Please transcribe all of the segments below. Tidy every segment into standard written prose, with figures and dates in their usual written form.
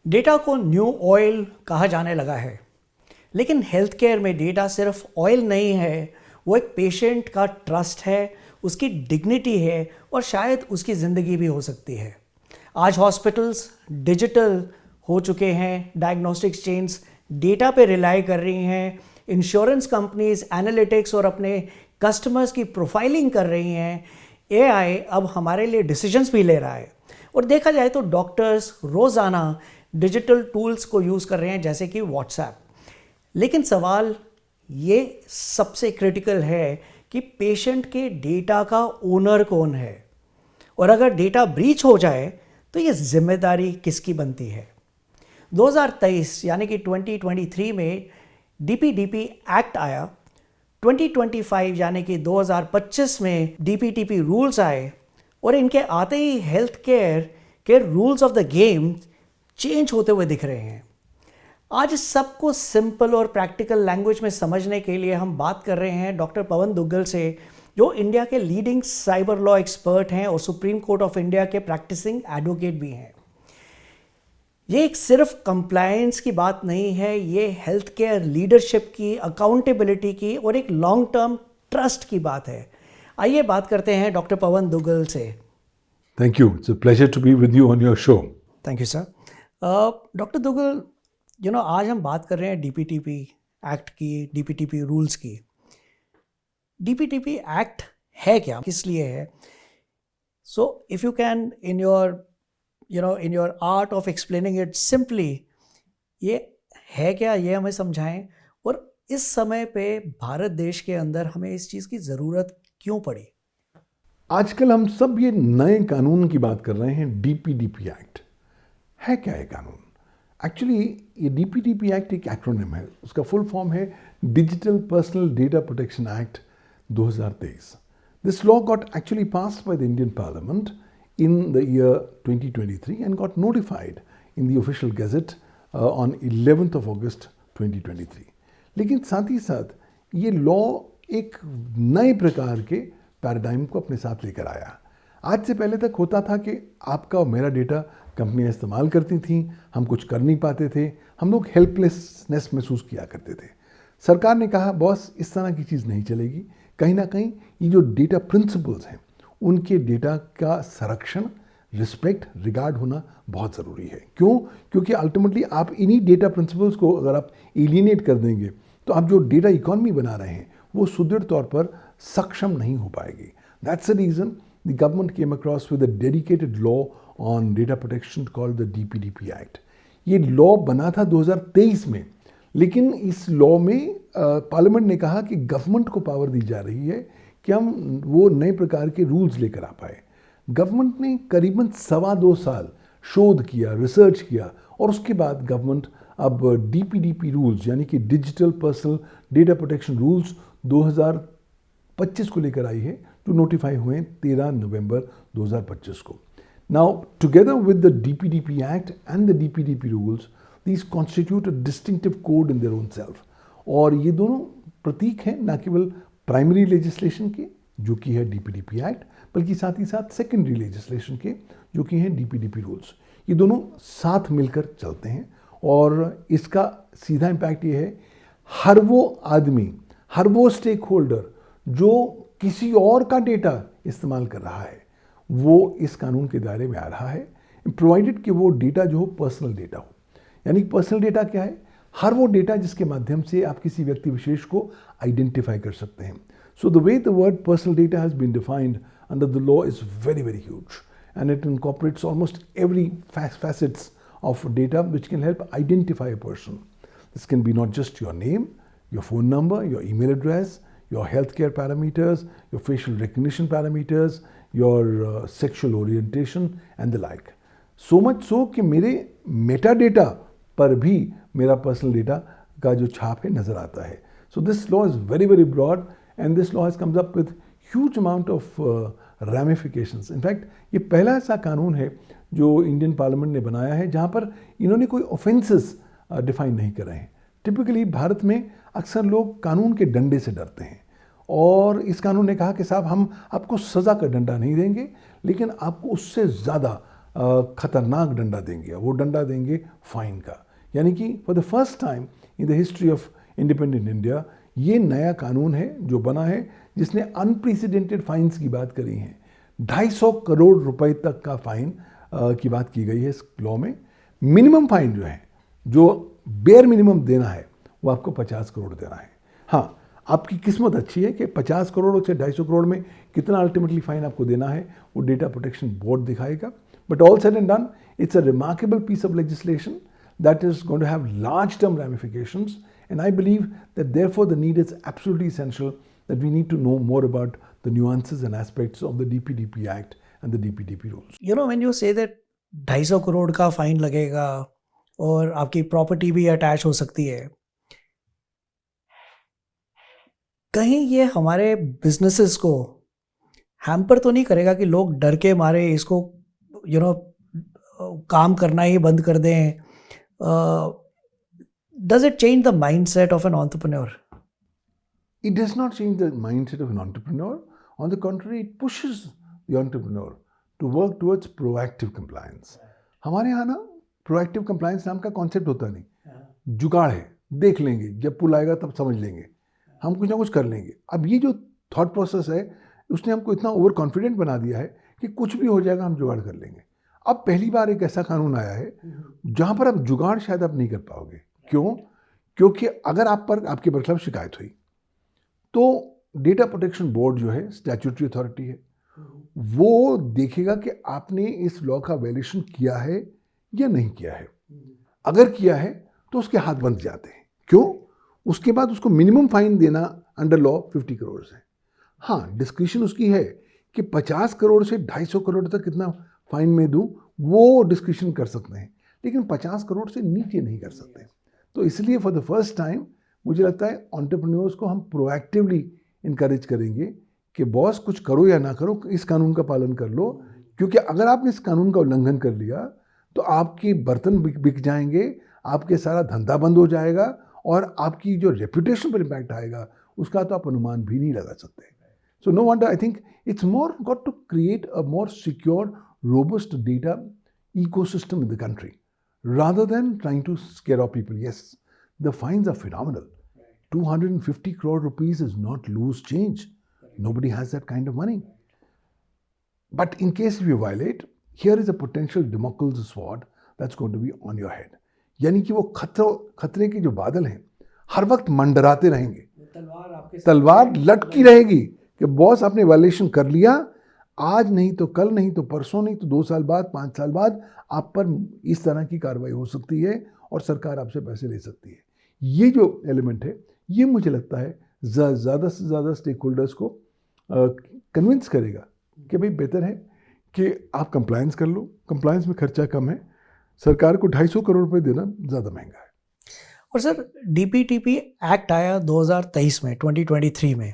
Data को new oil कहा जाने लगा है, लेकिन हेल्थ केयर में डेटा सिर्फ ऑयल नहीं है, वो एक पेशेंट का ट्रस्ट है, उसकी डिग्निटी है और शायद उसकी ज़िंदगी भी हो सकती है। आज हॉस्पिटल्स डिजिटल हो चुके हैं, डायग्नोस्टिक्स चेन्स डेटा पे रिलाई कर रही हैं, इंश्योरेंस कंपनीज एनालिटिक्स और अपने कस्टमर्स की प्रोफाइलिंग कर रही हैं। एआई अब हमारे लिए डिसीजंस भी ले रहा है और देखा जाए तो डॉक्टर्स रोज़ाना डिजिटल टूल्स को यूज़ कर रहे हैं जैसे कि व्हाट्सएप। लेकिन सवाल ये सबसे क्रिटिकल है कि पेशेंट के डेटा का ओनर कौन है, और अगर डेटा ब्रीच हो जाए तो ये जिम्मेदारी किसकी बनती है। 2023 यानी कि 2023 में डीपीडीपी एक्ट आया, 2025 यानी कि 2025 में डीपीटीपी रूल्स आए और इनके आते ही हेल्थ केयर के rules of the game change होते हुए दिख रहे हैं। आज सबको सिंपल और प्रैक्टिकल लैंग्वेज में समझने के लिए हम बात कर रहे हैं डॉक्टर पवन दुग्गल से, जो इंडिया के लीडिंग साइबर लॉ एक्सपर्ट हैं और सुप्रीम कोर्ट ऑफ इंडिया के प्रैक्टिसिंग एडवोकेट भी हैं। ये एक सिर्फ कंप्लायंस की बात नहीं है, ये हेल्थ केयर लीडरशिप की, अकाउंटेबिलिटी की और एक लॉन्ग टर्म ट्रस्ट की बात है। आइए बात करते हैं डॉक्टर पवन दुग्गल से। Thank you, it's a pleasure to be with you on your show. Thank you sir. Doctor Duggal, आज हम बात कर रहे हैं डीपीटीपी एक्ट की, डीपीटीपी रूल्स की। डीपीटीपी एक्ट है क्या, किस लिए है? So if you can in your art of explaining it simply, ये है क्या, ये हमें समझाएं, और इस समय पे भारत देश के अंदर हमें इस चीज़ की ज़रूरत क्यों पड़ी? आजकल हम सब ये नए कानून की बात कर रहे हैं, डीपीडीपी एक्ट। है क्या ये कानून? एक्चुअली ये डीपीडीपी एक्ट एक एक्रोनिम है, उसका फुल फॉर्म है digital personal data protection act 2023। This law got actually passed by the Indian parliament in the year 2023 and got notified in the official gazette on 11th of August 2023. लेकिन साथ ही साथ ये law एक नए प्रकार के paradigm को अपने साथ लेकर आया। आज से पहले तक होता था कि आपका और मेरा डेटा कंपनियां इस्तेमाल करती थीं, हम कुछ कर नहीं पाते थे, हम लोग हेल्पलेसनेस महसूस किया करते थे। सरकार ने कहा बॉस इस तरह की चीज़ नहीं चलेगी, कहीं ना कहीं ये जो डेटा प्रिंसिपल्स हैं उनके डेटा का संरक्षण, रिस्पेक्ट, रिगार्ड होना बहुत ज़रूरी है। क्यों? क्योंकि अल्टीमेटली आप इन्हीं डेटा प्रिंसिपल्स को अगर आप एलिनेट कर देंगे तो आप जो डेटा इकोनॉमी बना रहे हैं वो सुदृढ़ तौर पर सक्षम नहीं हो पाएगी। That's the reason the government came across with a dedicated law on data protection called the DPDP act. ये लॉ बना था 2023 में, लेकिन इस लॉ में पार्लियामेंट ने कहा कि गवर्नमेंट को पावर दी जा रही है कि हम वो नए प्रकार के रूल्स लेकर आ पाए। गवर्नमेंट ने करीबन 2.25 साल शोध किया, रिसर्च किया, और उसके बाद गवर्नमेंट अब डीपीडीपी रूल्स यानी कि digital personal data protection rules 2025 को लेकर आई है, जो नोटिफाई हुए 13 नवंबर 2025 को। Now together with the DPDP act and the DPDP rules, these constitute a distinctive code in their own self. और ये दोनों प्रतीक हैं न केवल प्राइमरी लेजिस्लेशन के, जो कि है डीपीडीपी एक्ट, बल्कि साथ ही साथ सेकेंडरी लेजिस्लेशन के, जो कि हैं डीपीडीपी रूल्स। ये दोनों साथ मिलकर चलते हैं और इसका सीधा इम्पैक्ट ये है, हर वो आदमी, हर वो स्टेक होल्डर जो किसी और का डेटा इस्तेमाल कर रहा है, वो इस कानून के दायरे में आ रहा है, प्रोवाइडेड कि वो डेटा जो हो पर्सनल डेटा हो। यानी पर्सनल डेटा क्या है? हर वो डेटा जिसके माध्यम से आप किसी व्यक्ति विशेष को आइडेंटिफाई कर सकते हैं। So the way the word personal data has been defined under the law is very very huge, and it incorporates almost every facets of data which can help identify a person. This can be not just your name, your phone number, your email address, your healthcare parameters, your facial recognition parameters, your sexual orientation and the like. So much so कि मेरे metadata पर भी मेरा personal data का जो छाप है नज़र आता है। So this law is very very broad and this law has comes up with huge amount of ramifications. In fact ये पहला ऐसा कानून है जो इंडियन पार्लियामेंट ने बनाया है जहाँ पर इन्होंने कोई ऑफेंसेस डिफाइन नहीं कर रहे हैं। टिपिकली भारत में अक्सर लोग कानून के डंडे से डरते हैं, और इस कानून ने कहा कि साहब हम आपको सज़ा का डंडा नहीं देंगे, लेकिन आपको उससे ज़्यादा खतरनाक डंडा देंगे, वो डंडा देंगे फाइन का। यानी कि for the first time in the history of independent India ये नया कानून है जो बना है, जिसने अनप्रेसिडेंटेड फाइन्स की बात करी है। 250 करोड़ रुपए तक का फाइन की बात की गई है इस लॉ में। मिनिमम फाइन जो है, जो बेयर मिनिमम देना है, वो आपको 50 करोड़ देना है। हाँ, आपकी किस्मत अच्छी है कि 50 करोड़ और 250 करोड़ में कितना अल्टीमेटली फाइन आपको देना है वो डेटा प्रोटेक्शन बोर्ड दिखाएगा। But all said and done, it's a remarkable piece of legislation that is going to have large term ramifications, and I believe that therefore the need is absolutely essential that we need to know more about the nuances and aspects of the DPDP Act and the DPDP rules. You know, when you say that 250 crore का fine लगेगा और आपकी property भी attach हो सकती है, कहीं ये हमारे बिजनेसेस को हैम्पर तो नहीं करेगा कि लोग डर के मारे इसको काम करना ही बंद कर दें? Does it change the mindset of an entrepreneur? It does not change the mindset of an entrepreneur. On the contrary, it pushes the entrepreneur to work towards proactive compliance. हमारे यहाँ ना proactive compliance नाम का concept होता नहीं, जुगाड़ है, देख लेंगे, जब पुल आएगा तब समझ लेंगे, हम कुछ ना कुछ कर लेंगे। अब ये जो थॉट प्रोसेस है उसने हमको इतना ओवर कॉन्फिडेंट बना दिया है कि कुछ भी हो जाएगा, हम जुगाड़ कर लेंगे। अब पहली बार एक ऐसा कानून आया है जहां पर अब जुगाड़ शायद आप नहीं कर पाओगे। क्यों? क्योंकि अगर आप पर आपके खिलाफ शिकायत हुई तो डेटा प्रोटेक्शन बोर्ड जो है स्टैट्यूटरी अथॉरिटी है, वो देखेगा कि आपने इस लॉ का वायलेशन किया है या नहीं किया है। अगर किया है तो उसके हाथ बंद जाते हैं। क्यों? उसके बाद उसको मिनिमम फाइन देना अंडर लॉ 50 करोड़ है। हाँ, डिस्क्रिशन उसकी है कि 50 करोड़ से 250 करोड़ तक कितना फाइन में दूं, वो डिस्कशन कर सकते हैं, लेकिन 50 करोड़ से नीचे नहीं कर सकते। तो इसलिए फॉर द फर्स्ट टाइम मुझे लगता है एंटरप्रेन्योर्स को हम प्रोएक्टिवली इनकरेज करेंगे कि बॉस कुछ करो या ना करो, इस कानून का पालन कर लो, क्योंकि अगर आपने इस कानून का उल्लंघन कर लिया तो आपके बर्तन बिक जाएंगे, आपके सारा धंधा बंद हो जाएगा और आपकी जो रेपुटेशन पर इम्पैक्ट आएगा उसका तो आप अनुमान भी नहीं लगा सकते। So no wonder, I think it's more got to create a more secure, robust data ecosystem in the country rather than trying to scare off people. Yes, the fines are phenomenal. 250 crore rupees is not loose change. Nobody has that kind of money. But in case if you violate, here is a potential Damocles sword that's going to be on your head. यानी कि वो खतरे के जो बादल हैं हर वक्त मंडराते रहेंगे, तलवार लटकी रहेगी कि बॉस आपने वायलेशन कर लिया, आज नहीं तो कल, नहीं तो परसों, नहीं तो 2 साल बाद, 5 साल बाद आप पर इस तरह की कार्रवाई हो सकती है और सरकार आपसे पैसे ले सकती है। ये जो एलिमेंट है ये मुझे लगता है ज़्यादा से ज़्यादा स्टेक होल्डर्स को कन्विंस करेगा कि भाई बेहतर है कि आप कंप्लायंस कर लो, कंप्लायंस में खर्चा कम है, सरकार को 250 करोड़ रुपए देना ज़्यादा महंगा है। और सर, DPTP एक्ट आया 2023 में, 2023 में,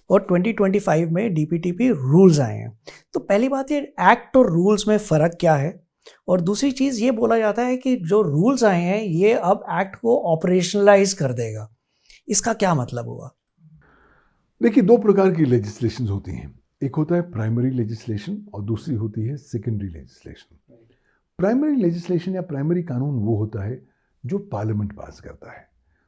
और 2025 में DPTP रूल्स आए हैं। तो पहली बात ये, एक्ट और रूल्स में फ़र्क क्या है? और दूसरी चीज़ ये बोला जाता है कि जो रूल्स आए हैं ये अब एक्ट को ऑपरेशनलाइज कर देगा, इसका क्या मतलब हुआ? देखिए, 2 प्रकार की लेजिस्लेशन होती हैं, एक होता है प्राइमरी लेजिस्लेशन और दूसरी होती है सेकेंडरी लेजिस्लेशन। प्राइमरी लेजिस्लेशन या प्राइमरी कानून वो होता है जो पार्लियामेंट पास करता है।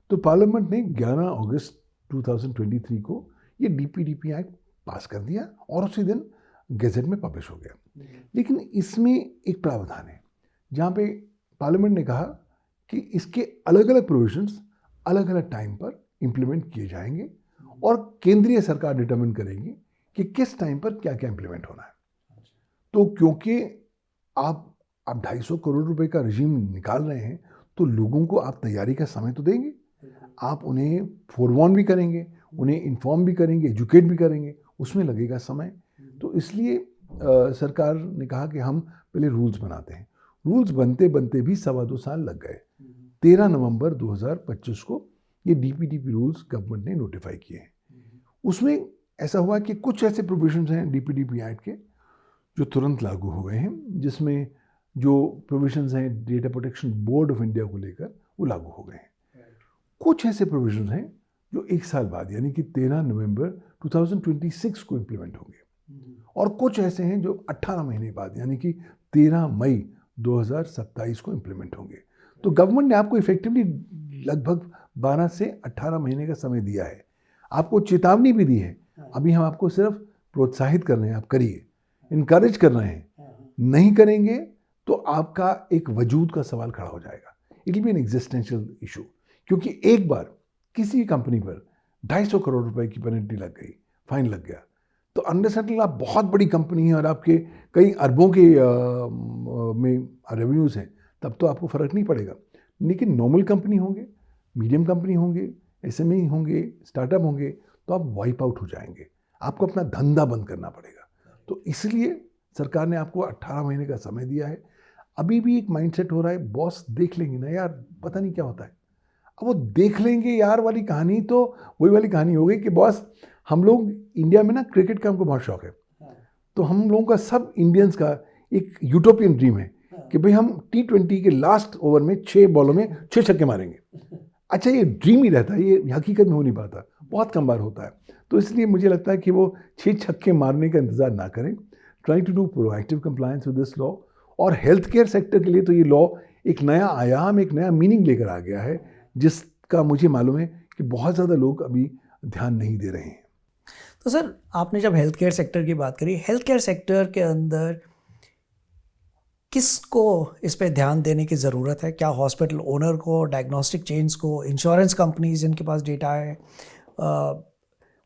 तो पार्लियामेंट ने 11 अगस्त 2023 को ये DPDP एक्ट पास कर दिया और उसी दिन गैजेट में पब्लिश हो गया। लेकिन इसमें एक प्रावधान है जहाँ पे पार्लियामेंट ने कहा कि इसके अलग अलग प्रोविजंस अलग अलग टाइम पर इम्प्लीमेंट किए जाएंगे और केंद्रीय सरकार डिटरमिन करेगी कि किस टाइम पर क्या क्या इम्प्लीमेंट होना है। तो क्योंकि आप 250 करोड़ रुपए का रजीम निकाल रहे हैं तो लोगों को आप तैयारी का समय तो देंगे, आप उन्हें फोरवॉर्न भी करेंगे, उन्हें इन्फॉर्म भी करेंगे, एजुकेट भी करेंगे, उसमें लगेगा समय। तो इसलिए सरकार ने कहा कि हम पहले रूल्स बनाते हैं। रूल्स बनते बनते भी 2.25 साल लग गए। 13 नवंबर 2025 को ये DPDP रूल्स गवर्नमेंट ने नोटिफाई किए हैं। उसमें ऐसा हुआ कि कुछ ऐसे प्रोविजंस हैं DPDP एक्ट के जो तुरंत लागू हो गए हैं, जिसमें जो प्रोविजंस हैं data protection board of India को लेकर वो लागू हो गए हैं। कुछ ऐसे प्रोविजंस हैं जो 1 साल बाद यानी कि 13 नवंबर 2026 को इम्प्लीमेंट होंगे और कुछ ऐसे हैं जो 18 महीने बाद यानी कि 13 मई 2027 को इम्प्लीमेंट होंगे। तो गवर्नमेंट ने आपको इफेक्टिवली लगभग 12 से 18 महीने का समय दिया है, आपको चेतावनी भी दी है। अभी हम आपको सिर्फ प्रोत्साहित कर रहे हैं, आप करिए, इनकरेज कर रहे हैं। नहीं करेंगे तो आपका एक वजूद का सवाल खड़ा हो जाएगा, it will be N existential issue. क्योंकि एक बार किसी कंपनी पर 250 करोड़ रुपए की पेनल्टी लग गई, फाइन लग गया, तो अंडरस्टैंडिंग आप बहुत बड़ी कंपनी है और आपके कई अरबों के में रेवेन्यूज हैं, तब तो आपको फ़र्क नहीं पड़ेगा। लेकिन नॉर्मल कंपनी होंगे, मीडियम कंपनी होंगे, एसएमई होंगे, स्टार्टअप होंगे, तो आप वाइप आउट हो जाएंगे, आपको अपना धंधा बंद करना पड़ेगा। तो इसलिए सरकार ने आपको 18 महीने का समय दिया है। अभी भी एक माइंडसेट हो रहा है, बॉस देख लेंगे ना यार, पता नहीं क्या होता है। अब वो देख लेंगे यार वाली कहानी तो वही वाली कहानी हो गई कि बॉस, हम लोग इंडिया में ना क्रिकेट का हमको बहुत शौक है, तो हम लोगों का, सब इंडियंस का एक यूटोपियन ड्रीम है कि भाई हम T20 के लास्ट ओवर में 6 बॉलों में 6 छक्के मारेंगे। अच्छा, ये ड्रीम ही रहता है, ये हकीकत में हो नहीं पाता, बहुत कम बार होता है। तो इसलिए मुझे लगता है कि वो 6 छक्के मारने का इंतज़ार ना करें, try to do proactive compliance with this law. और हेल्थ केयर सेक्टर के लिए तो ये लॉ एक नया आयाम, एक नया मीनिंग लेकर आ गया है, जिसका मुझे मालूम है कि बहुत ज़्यादा लोग अभी ध्यान नहीं दे रहे हैं। तो सर, आपने जब हेल्थ केयर सेक्टर की बात करी, हेल्थ केयर सेक्टर के अंदर किसको इस पे ध्यान देने की ज़रूरत है? क्या हॉस्पिटल ओनर को, डायग्नोस्टिक चेन्स को, इंश्योरेंस कंपनीज जिनके पास डेटा है,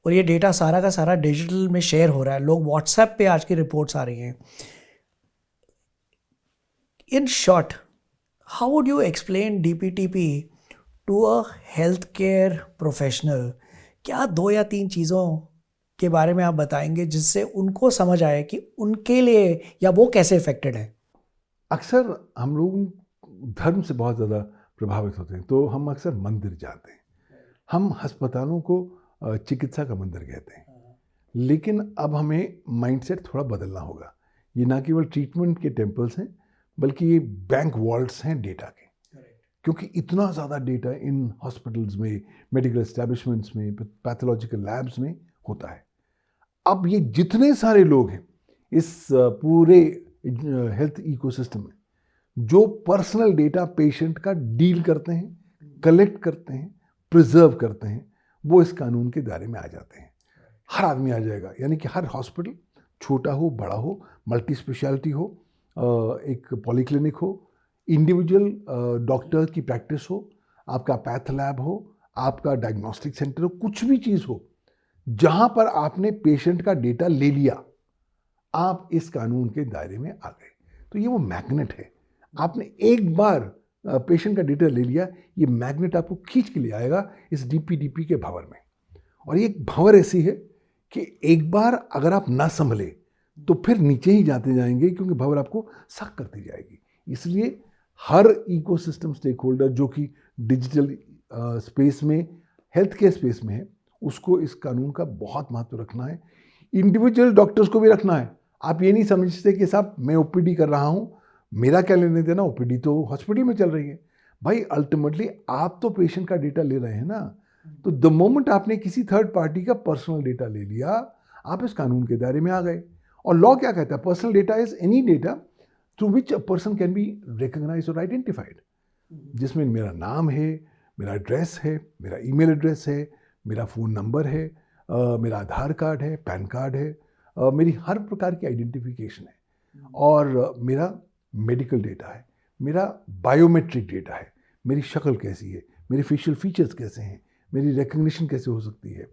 और ये डेटा सारा का सारा डिजिटल में शेयर हो रहा है, लोग व्हाट्सएप पे आज की रिपोर्ट्स आ रही हैं। In short, how would you explain DPTP to a health care professional? क्या 2 या 3 चीज़ों के बारे में आप बताएंगे जिससे उनको समझ आए कि उनके लिए या वो कैसे इफेक्टेड है? अक्सर हम लोग धर्म से बहुत ज़्यादा प्रभावित होते हैं, तो हम अक्सर मंदिर जाते हैं, हम अस्पतालों को चिकित्सा का मंदिर कहते हैं। लेकिन अब हमें माइंडसेट थोड़ा बदलना होगा। ये ना केवल ट्रीटमेंट के टेम्पल्स हैं, बल्कि ये बैंक वॉल्ट्स हैं डेटा के। क्योंकि इतना ज़्यादा डेटा इन हॉस्पिटल्स में, मेडिकल एस्टैब्लिशमेंट्स में, पैथोलॉजिकल लैब्स में होता है। अब ये जितने सारे लोग हैं इस पूरे हेल्थ इकोसिस्टम में, जो पर्सनल डेटा पेशेंट का डील करते हैं, कलेक्ट करते हैं, प्रिजर्व करते हैं, वो इस कानून के दायरे में आ जाते हैं। हर आदमी आ जाएगा, यानी कि हर हॉस्पिटल, छोटा हो बड़ा हो, मल्टी स्पेशलिटी हो, एक पॉलीक्लिनिक हो, इंडिविजुअल डॉक्टर की प्रैक्टिस हो, आपका पैथ लैब हो, आपका डायग्नोस्टिक सेंटर हो, कुछ भी चीज़ हो, जहाँ पर आपने पेशेंट का डेटा ले लिया, आप इस कानून के दायरे में आ गए। तो ये वो मैग्नेट है, आपने एक बार पेशेंट का डेटा ले लिया, ये मैग्नेट आपको खींच के ले आएगा इस DPDP के भंवर में। और ये भंवर ऐसी है कि एक बार अगर आप ना संभले तो फिर नीचे ही जाते जाएंगे, क्योंकि भंवर आपको सक करती जाएगी। इसलिए हर इकोसिस्टम स्टेक होल्डर जो कि डिजिटल स्पेस में, हेल्थ केयर स्पेस में है, उसको इस कानून का बहुत महत्व रखना है। इंडिविजुअल डॉक्टर्स को भी रखना है। आप ये नहीं समझते कि साहब मैं OPD कर रहा हूँ, मेरा क्या लेने देना, OPD तो हॉस्पिटल में चल रही है। भाई अल्टीमेटली आप तो पेशेंट का डेटा ले रहे हैं ना, तो द मोमेंट आपने किसी थर्ड पार्टी का पर्सनल डेटा ले लिया, आप इस कानून के दायरे में आ गए। और लॉ क्या कहता है? Personal data is any data through which a person can be recognised और आइडेंटिफाइड, जिसमें मेरा नाम है, मेरा एड्रेस है, मेरा ईमेल एड्रेस है, मेरा फ़ोन नंबर है, मेरा आधार कार्ड है, पैन कार्ड है, मेरी हर प्रकार की आइडेंटिफिकेशन है, और मेरा मेडिकल डेटा है, मेरा बायोमेट्रिक डेटा है, मेरी शक्ल कैसी है, मेरे फेशियल फीचर्स कैसे हैं, मेरी रिकग्निशन कैसे हो सकती है।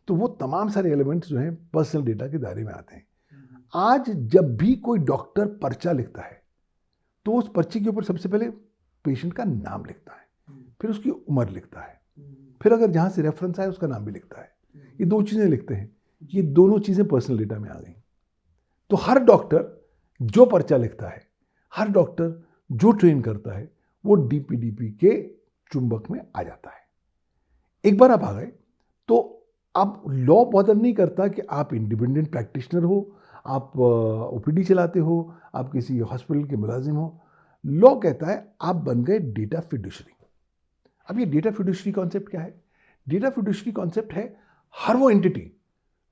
तो वो तमाम सारे एलिमेंट्स जो हैं पर्सनल डेटा के दायरे में आते हैं। आज जब भी कोई डॉक्टर पर्चा लिखता है, तो उस पर्चे के ऊपर सबसे पहले पेशेंट का नाम लिखता है, फिर उसकी उम्र लिखता है, फिर अगर जहाँ से रेफरेंस आए उसका नाम भी लिखता है। ये 2 चीज़ें लिखते हैं, ये दोनों चीज़ें पर्सनल डेटा में आ गई। तो हर डॉक्टर जो पर्चा लिखता है, हर डॉक्टर जो ट्रेन करता है, वो DPDP के चुंबक में आ जाता है। एक बार आप आ गए तो अब लॉ बॉदर नहीं करता कि आप इंडिपेंडेंट प्रैक्टिशनर हो, आप OPD चलाते हो, आप किसी हॉस्पिटल के मुलाजिम हो। लॉ कहता है आप बन गए डेटा फिड्यूशरी। अब ये डेटा फिड्यूशरी कॉन्सेप्ट क्या है? डेटा फिड्यूशरी कॉन्सेप्ट है हर वो एंटिटी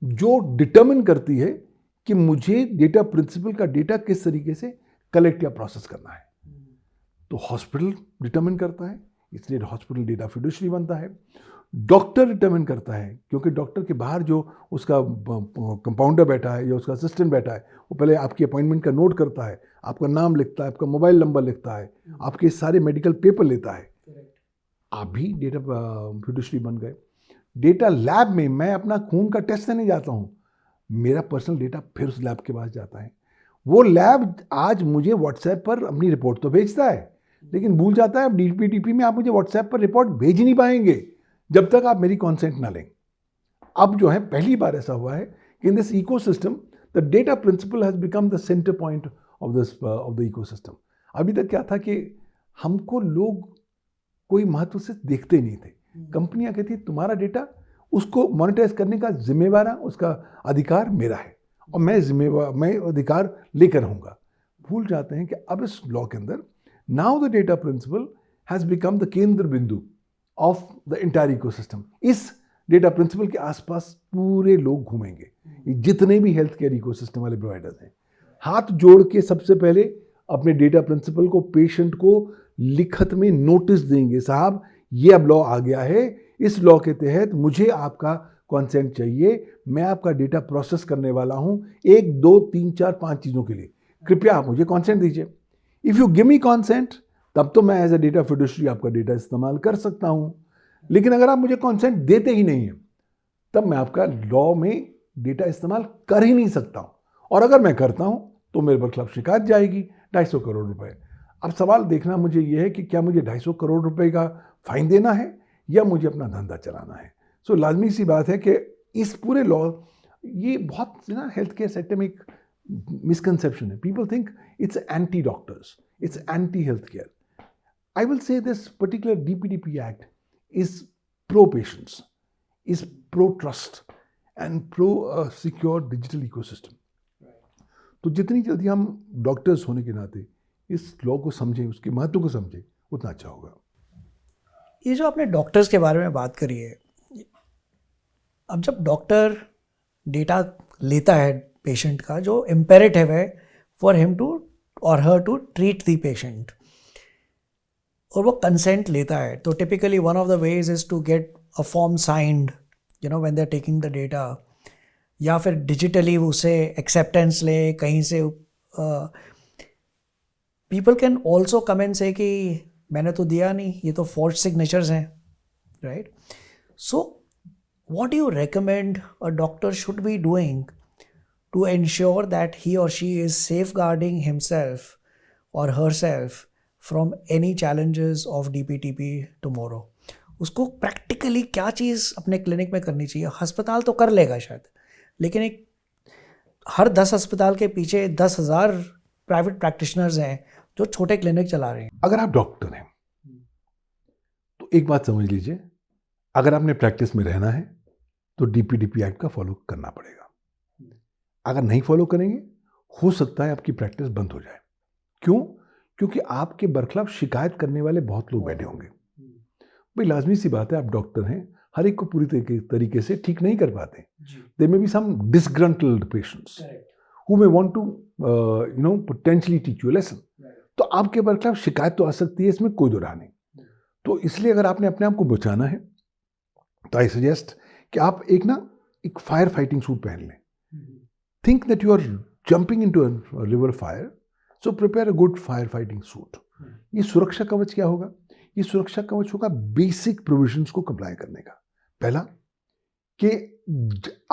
जो डिटर्मिन करती है कि मुझे डेटा प्रिंसिपल का डेटा किस तरीके से कलेक्ट या प्रोसेस करना है। तो हॉस्पिटल डिटरमिन करता है, इसलिए हॉस्पिटल डेटा फिडुशरी बनता है। डॉक्टर डिटरमिन करता है, क्योंकि डॉक्टर के बाहर जो उसका कंपाउंडर बैठा है या उसका असिस्टेंट बैठा है, वो पहले आपकी अपॉइंटमेंट का नोट करता है, आपका नाम लिखता है, आपका मोबाइल नंबर लिखता है, आपके सारे मेडिकल पेपर लेता है। आप भी डेटा फिडुशरी बन गए। डेटा लैब में मैं अपना खून का टेस्ट देने जाता हूँ, मेरा पर्सनल डेटा फिर उस लैब के पास जाता है। वो लैब आज मुझे व्हाट्सएप पर अपनी रिपोर्ट तो भेजता है, लेकिन भूल जाता है डीपीटीपी में आप मुझे व्हाट्सएप पर रिपोर्ट भेज नहीं पाएंगे जब तक आप मेरी कॉन्सेंट ना लें। अब जो है पहली बार ऐसा हुआ है कि in this ecosystem the data principal has become the centre point of the ecosystem. अभी तक क्या था कि हमको लोग कोई महत्व से देखते नहीं थे। कंपनियां कहती तुम्हारा डेटा उसको मॉनिटाइज करने का जिम्मेवार, उसका अधिकार मेरा है और मैं अधिकार लेकर रहूंगा। भूल जाते हैं कि अब इस लॉ के अंदर now the data principal has become the केंद्र बिंदु ऑफ द एंटायर इकोसिस्टम। इस डेटा प्रिंसिपल के आसपास पूरे लोग घूमेंगे, जितने भी हेल्थ केयर इकोसिस्टम वाले प्रोवाइडर्स हैं। हाथ जोड़ के सबसे पहले अपने डेटा प्रिंसिपल को, पेशेंट को लिखत में नोटिस देंगे, साहब ये अब लॉ आ गया है, इस लॉ के तहत मुझे आपका कॉन्सेंट चाहिए, मैं आपका डेटा प्रोसेस करने वाला हूं 1 2 3 4 5 चीज़ों के लिए, कृपया आप मुझे कॉन्सेंट दीजिए। If you give me consent, तब तो मैं एज ए डेटा फिडुशरी आपका डेटा इस्तेमाल कर सकता हूं। लेकिन अगर आप मुझे कॉन्सेंट देते ही नहीं हैं, तब मैं आपका लॉ में डेटा इस्तेमाल कर ही नहीं सकता हूं, और अगर मैं करता हूं तो मेरे पर खिलाफ शिकायत जाएगी 250 करोड़ रुपए। अब सवाल देखना मुझे ये है कि क्या मुझे 250 करोड़ रुपए का फाइन देना है या मुझे अपना धंधा चलाना है। सो लाजमी सी बात है कि इस पूरे लॉ, ये बहुत ना हेल्थ केयर सेक्टर में एक मिसकंसेप्शन है। People think it's anti doctors, it's anti health care. I will say this particular DPDP act is pro patients, is pro trust and pro secure digital ecosystem. तो जितनी जल्दी हम doctors होने के नाते इस लॉ को समझें, उसके महत्व को समझें, उतना अच्छा होगा। ये जो आपने डॉक्टर्स के बारे में बात करी है, अब जब डॉक्टर डेटा लेता है पेशेंट का, जो इम्पेरेटिव है फॉर हिम टू और her to treat the patient, और वो कंसेंट लेता है, तो typically one of the ways is to get a form signed when they are taking the data, या फिर डिजिटली उसे एक्सेप्टेंस ले कहीं से। People can also come and say कि मैंने तो दिया नहीं, ये तो फोर्ज्ड सिग्नेचर्स हैं, right? So what do you recommend a doctor should be doing to ensure that he or she is safeguarding himself or herself from any challenges of DPTP tomorrow? उसको practically क्या चीज़ अपने clinic में करनी चाहिए? अस्पताल तो कर लेगा शायद, लेकिन एक हर 10 अस्पताल के पीछे 10,000 प्राइवेट प्रैक्टिशनर्स हैं जो छोटे क्लिनिक चला रहे हैं। अगर आप डॉक्टर हैं तो एक बात समझ लीजिए, अगर आपने प्रैक्टिस में रहना है तो DPDP एक्ट का फॉलो करना पड़ेगा। अगर नहीं फॉलो करेंगे, हो सकता है आपकी प्रैक्टिस बंद हो जाए। क्यों? क्योंकि आपके बरखिलाफ शिकायत करने वाले बहुत लोग बैठे होंगे। भाई लाजमी सी बात है, आप डॉक्टर हैं, हर एक को पूरी तरीके से ठीक नहीं कर पाते। There may be some disgruntled patients who may want to potentially teach you lesson. तो आपके बरखिलाफ शिकायत तो आ सकती है, इसमें कोई दो राह नहीं। तो इसलिए अगर आपने अपने आप को बचाना है तो आई सजेस्ट कि आप एक फायर फाइटिंग सूट पहन लें। Think that you are jumping into a river fire, so prepare a good fire fighting suit. ये सुरक्षा कवच क्या होगा? ये सुरक्षा कवच होगा बेसिक प्रोविजंस को कंप्लाई करने का। पहला कि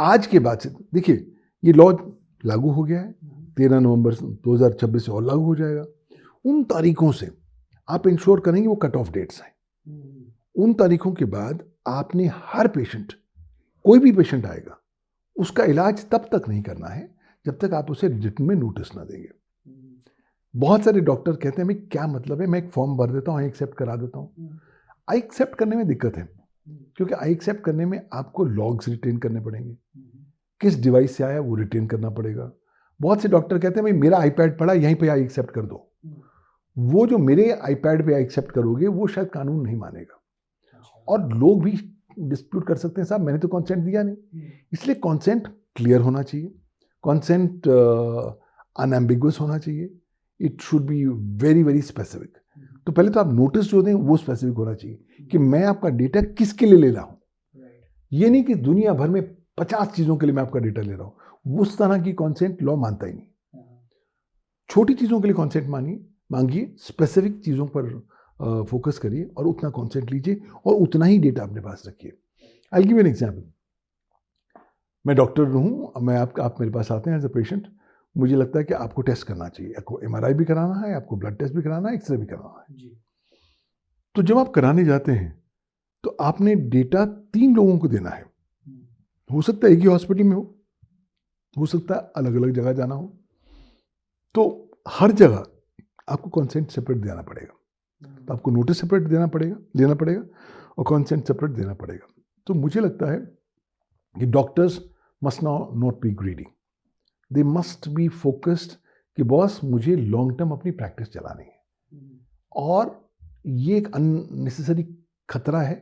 आज के बाद से, देखिए ये लॉ लागू हो गया है, 13 नवंबर 2026 से और लागू हो जाएगा। उन तारीखों से आप इंश्योर करेंगे वो कट ऑफ डेट्स हैं। उन तारीखों के बाद आपने हर पेशेंट, कोई भी पेशेंट आएगा, उसका इलाज तब तक नहीं करना है जब तक आप उसे रिटन में नोटिस ना देंगे। बहुत सारे डॉक्टर कहते हैं भाई क्या मतलब है, मैं एक फॉर्म भर देता हूँ, आई एक्सेप्ट करा देता हूँ। आई एक्सेप्ट करने में दिक्कत है, क्योंकि आई एक्सेप्ट करने में आपको लॉग्स रिटेन करने पड़ेंगे, किस डिवाइस से आया वो रिटेन करना पड़ेगा। बहुत से डॉक्टर कहते हैं भाई मेरा आईपैड पड़ा, यहीं पे आई एक्सेप्ट कर दो। वो जो मेरे आईपैड पे आई एक्सेप्ट करोगे वो शायद कानून नहीं मानेगा, और लोग भी डिस्प्यूट कर सकते हैं, साहब मैंने तो कॉन्सेंट दिया नहीं। इसलिए कॉन्सेंट क्लियर होना चाहिए, कॉन्सेंट अनएम्बिगुअस होना चाहिए। It should be very very specific. तो पहले तो आप नोटिस जो दें वो स्पेसिफिक होना चाहिए कि मैं आपका डेटा किसके लिए ले रहा हूँ। ये नहीं कि दुनिया भर में 50 चीज़ों के लिए मैं आपका डेटा ले रहा हूँ, उस तरह की कॉन्सेंट लॉ मानता ही नहीं। छोटी चीज़ों के लिए कॉन्सेंट मांगिए, स्पेसिफिक चीज़ों पर फोकस करिए और उतना कॉन्सेंट लीजिए और उतना ही डेटा अपने पास रखिए। I give an example. मैं डॉक्टर हूँ, आप मेरे पास आते हैं एज अ पेशेंट, मुझे लगता है कि आपको टेस्ट करना चाहिए, आपको MRI भी कराना है, आपको ब्लड टेस्ट भी कराना है, एक्सरे भी कराना है। तो जब आप कराने जाते हैं तो आपने डेटा 3 लोगों को देना है। हो सकता है एक ही हॉस्पिटल में हो सकता है अलग अलग जगह जाना हो, तो हर जगह आपको कंसेंट सेपरेट देना पड़ेगा। तो आपको नोटिस सेपरेट देना पड़ेगा और कंसेंट सेपरेट देना पड़ेगा। तो मुझे लगता है कि doctors must not be greedy, they must be focused कि बॉस मुझे लॉन्ग टर्म अपनी प्रैक्टिस चलानी है और ये एक अननेसेसरी खतरा है,